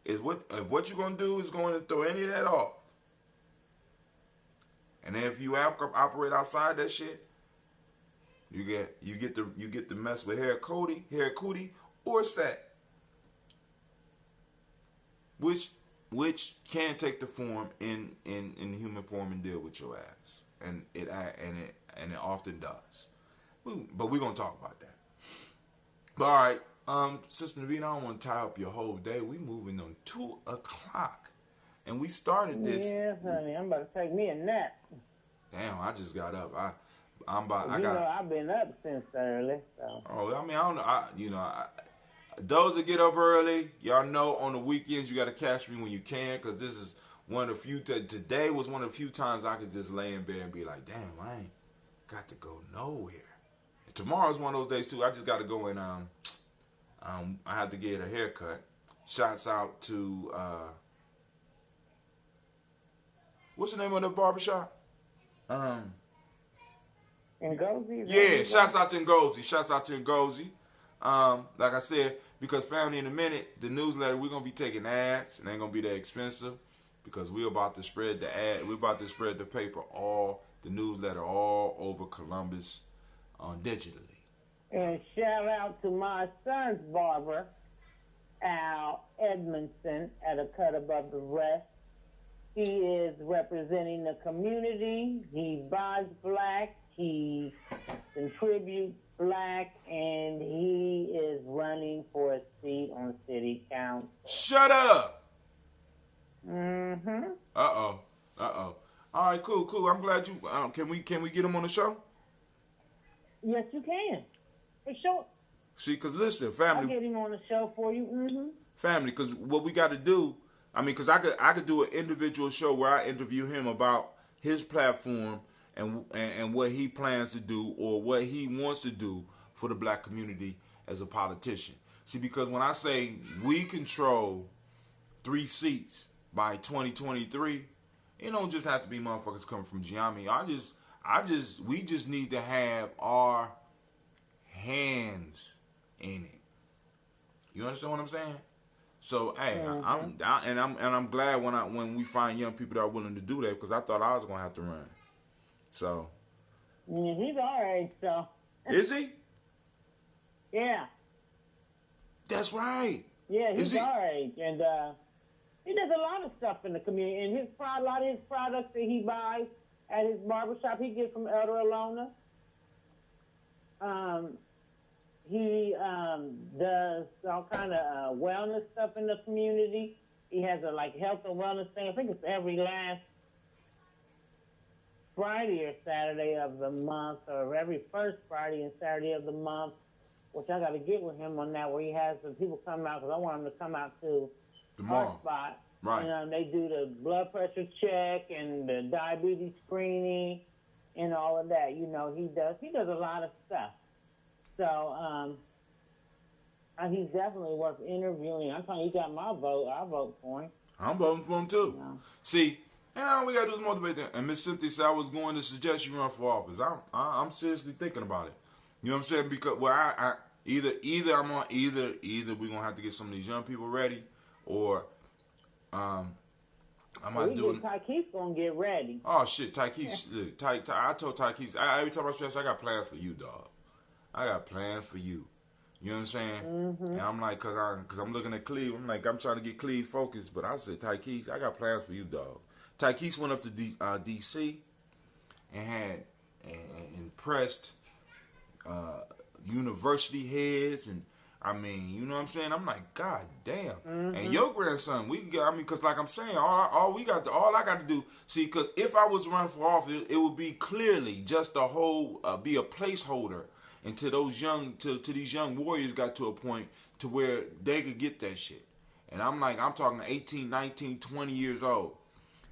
Is what you're gonna do is going to throw any of that off. And then if you operate outside that shit, you get to mess with hair cootie, or set, which can take the form in human form and deal with your ass, and it often does. But we're gonna talk about that. But all right. Sister Naveen, I don't want to tie up your whole day. We moving on 2:00, and we started this. Yeah, honey, I'm about to take me a nap. Damn, I just got up. I've been up since early. So. Oh, I mean, I don't know. Those that get up early, y'all know on the weekends you got to catch me when you can, because this is one of the few. Today was one of the few times I could just lay in bed and be like, damn, I ain't got to go nowhere. And tomorrow's one of those days too. I just got to go and I had to get a haircut. Shouts out to what's the name of the barbershop? Ngozi? Yeah, shouts out to Ngozi. Like I said, because family in a minute, the newsletter, we're gonna be taking ads, and it ain't gonna be that expensive because we're about to spread the ad. We're about to spread the paper, the newsletter all over Columbus, digitally. And shout out to my son's barber, Al Edmondson, at A Cut Above the Rest. He is representing the community. He buys black. He contributes black. And he is running for a seat on city council. Shut up! Mm-hmm. Uh-oh. All right, cool. I'm glad you... Can we get him on the show? Yes, you can. For sure. See, because listen, family... I'll get him on the show for you. Mm-hmm. Family, because what we got to do... because I could do an individual show where I interview him about his platform and what he plans to do or what he wants to do for the black community as a politician. See, because when I say we control 3 seats by 2023, it don't just have to be motherfuckers coming from Giami. We just need to have our hands in it. You understand what I'm saying? So hey, mm-hmm. I'm glad when we find young people that are willing to do that, because I thought I was gonna have to run. So he's our age, so is he? Yeah. That's right. Yeah, he's our age, and he does a lot of stuff in the community. And a lot of his products that he buys at his barbershop, he gets from Elder Alona. He does all kind of wellness stuff in the community. He has a health and wellness thing. I think it's every last Friday or Saturday of the month, or every first Friday and Saturday of the month, which I got to get with him on that, where he has the people come out, because I want him to come out to our spot. Right. And they do the blood pressure check and the diabetes screening and all of that. He does a lot of stuff. So he's definitely worth interviewing. I'm telling you, he got my vote. I vote for him. I'm voting for him too. See, and all we gotta do is motivate them. And Miss Cynthia said I was going to suggest you run for office. I'm seriously thinking about it. You know what I'm saying? Because either we're gonna have to get some of these young people ready, or I'm not doing it. Tyke's gonna get ready. Oh shit, Tyke's. I told Tyke's. Every time I say I got plans for you, dog. I got plans for you. You know what I'm saying? Mm-hmm. And I'm like, cause I'm looking at Cleve. I'm like, I'm trying to get Cleve focused. But I said, Tyke's, I got plans for you, dog. Tyke's went up to DC and had impressed university heads and. I mean, you know what I'm saying? I'm like, God damn. Mm-hmm. And your grandson, because like I'm saying, all I got to do, see, because if I was running for office, it would be clearly just be a placeholder until these young warriors got to a point to where they could get that shit. And I'm talking 18, 19, 20 years old.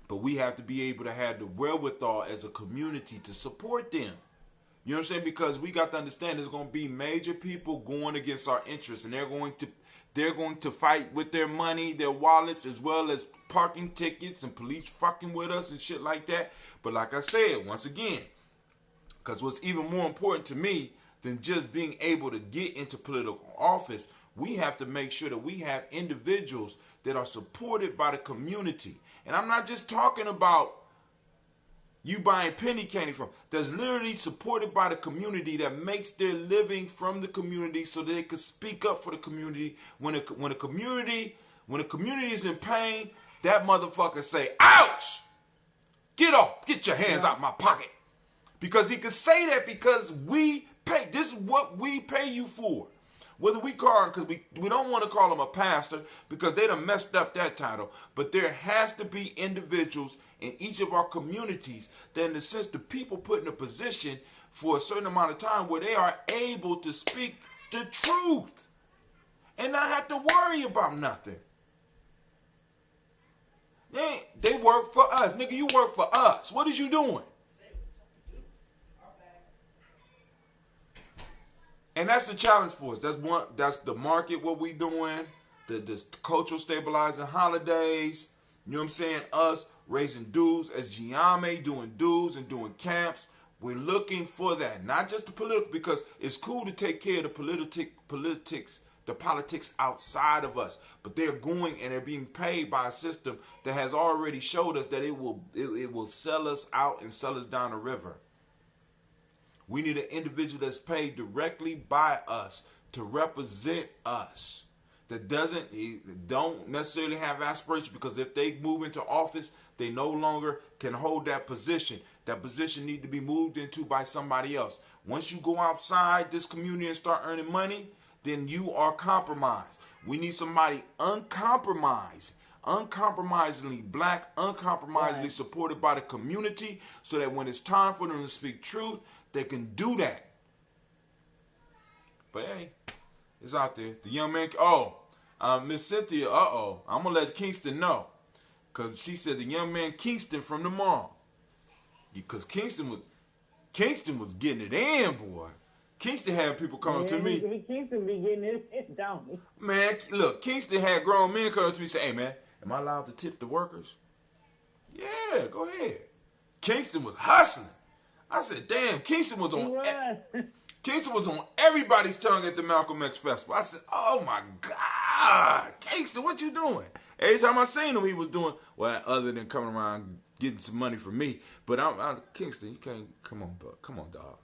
But we have to be able to have the wherewithal as a community to support them. You know what I'm saying? Because we got to understand there's going to be major people going against our interests, and they're going to fight with their money, their wallets, as well as parking tickets and police fucking with us and shit like that. But like I said, once again, because what's even more important to me than just being able to get into political office, we have to make sure that we have individuals that are supported by the community. And I'm not just talking about you buying penny candy from, that's literally supported by the community, that makes their living from the community so that they can speak up for the community. When the community is in pain, that motherfucker say, ouch! Get off, get your hands out my pocket. Because he can say that because we pay, this is what we pay you for. Whether we call him, because we don't want to call him a pastor because they done messed up that title, but there has to be individuals in each of our communities that, in a sense, the people put in a position for a certain amount of time where they are able to speak the truth and not have to worry about nothing. They work for us. Nigga, you work for us. What is you doing? And that's the challenge for us. That's the market, what we doing, the cultural stabilizing holidays, you know what I'm saying? Us raising dues as Giame, doing dues and doing camps. We're looking for that. Not just the political, because it's cool to take care of the politics outside of us. But they're going and they're being paid by a system that has already showed us that it will sell us out and sell us down the river. We need an individual that's paid directly by us to represent us. That don't necessarily have aspirations, because if they move into office, they no longer can hold that position. That position needs to be moved into by somebody else. Once you go outside this community and start earning money, then you are compromised. We need somebody uncompromisingly black, uncompromisingly supported by the community, so that when it's time for them to speak truth, they can do that. But hey, it's out there. The young man, Miss Cynthia, I'm going to let Kingston know. Because she said the young man Kingston from the mall. Because Kingston was getting it in, boy. Kingston had people coming to me. Kingston be getting it in, don't he? Man, look, Kingston had grown men coming to me and say, hey, man, am I allowed to tip the workers? Yeah, go ahead. Kingston was hustling. I said, damn, Kingston was on everybody's tongue at the Malcolm X Festival. I said, oh my God, Kingston, what you doing? Every time I seen him, he was doing, well, other than coming around getting some money from me. But I'm Kingston, you can't, come on, dog.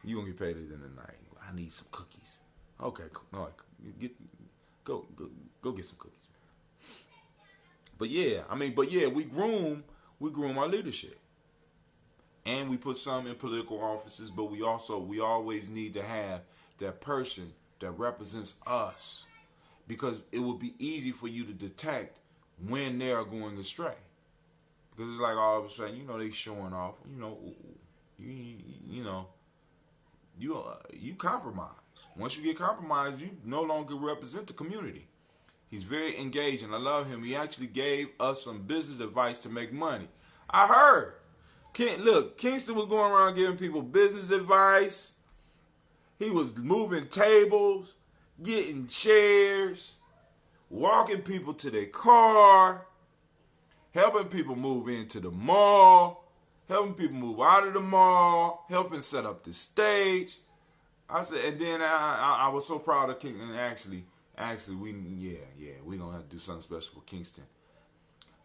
You gonna get paid at the end of the night. I need some cookies. Okay, cool. No, go get some cookies, man. But yeah, we groom our leadership. And we put some in political offices, but we always need to have that person that represents us, because it would be easy for you to detect when they are going astray. Because it's like all of a sudden, they showing off, you compromise. Once you get compromised, you no longer represent the community. He's very engaged, and I love him. He actually gave us some business advice to make money. I heard. Look, Kingston was going around giving people business advice. He was moving tables, getting chairs, walking people to their car, helping people move into the mall, helping people move out of the mall, helping set up the stage. I said, and then I was so proud of Kingston. And actually, we gonna have to do something special for Kingston.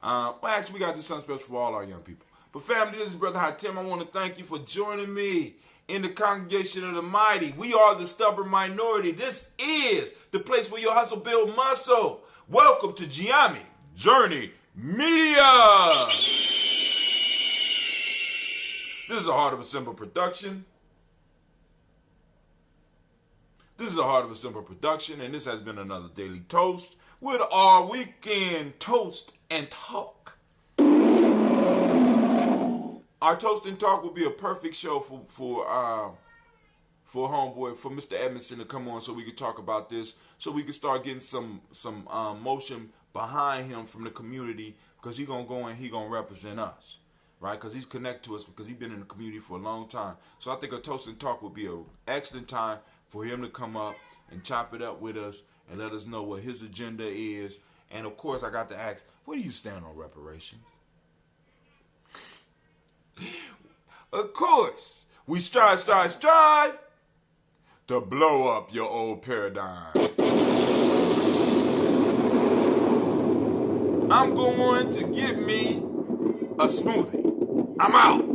Well, actually, we got to do something special for all our young people. But family, this is Brother Hatem. I want to thank you for joining me in the congregation of the mighty. We are the stubborn minority. This is the place where your hustle build muscle. Welcome to Giami Journey Media. This is a Heart of a Simple production. And this has been another Daily Toast with our weekend toast and talk. Our toast and talk will be a perfect show for homeboy, for Mr. Edmondson to come on so we can talk about this, so we can start getting some motion behind him from the community, because he's going to go and he's going to represent us, right? Because he's connected to us, because he's been in the community for a long time. So I think a toast and talk would be an excellent time for him to come up and chop it up with us and let us know what his agenda is. And of course, I got to ask, where do you stand on reparations? Of course, we strive to blow up your old paradigm. I'm going to get me a smoothie. I'm out.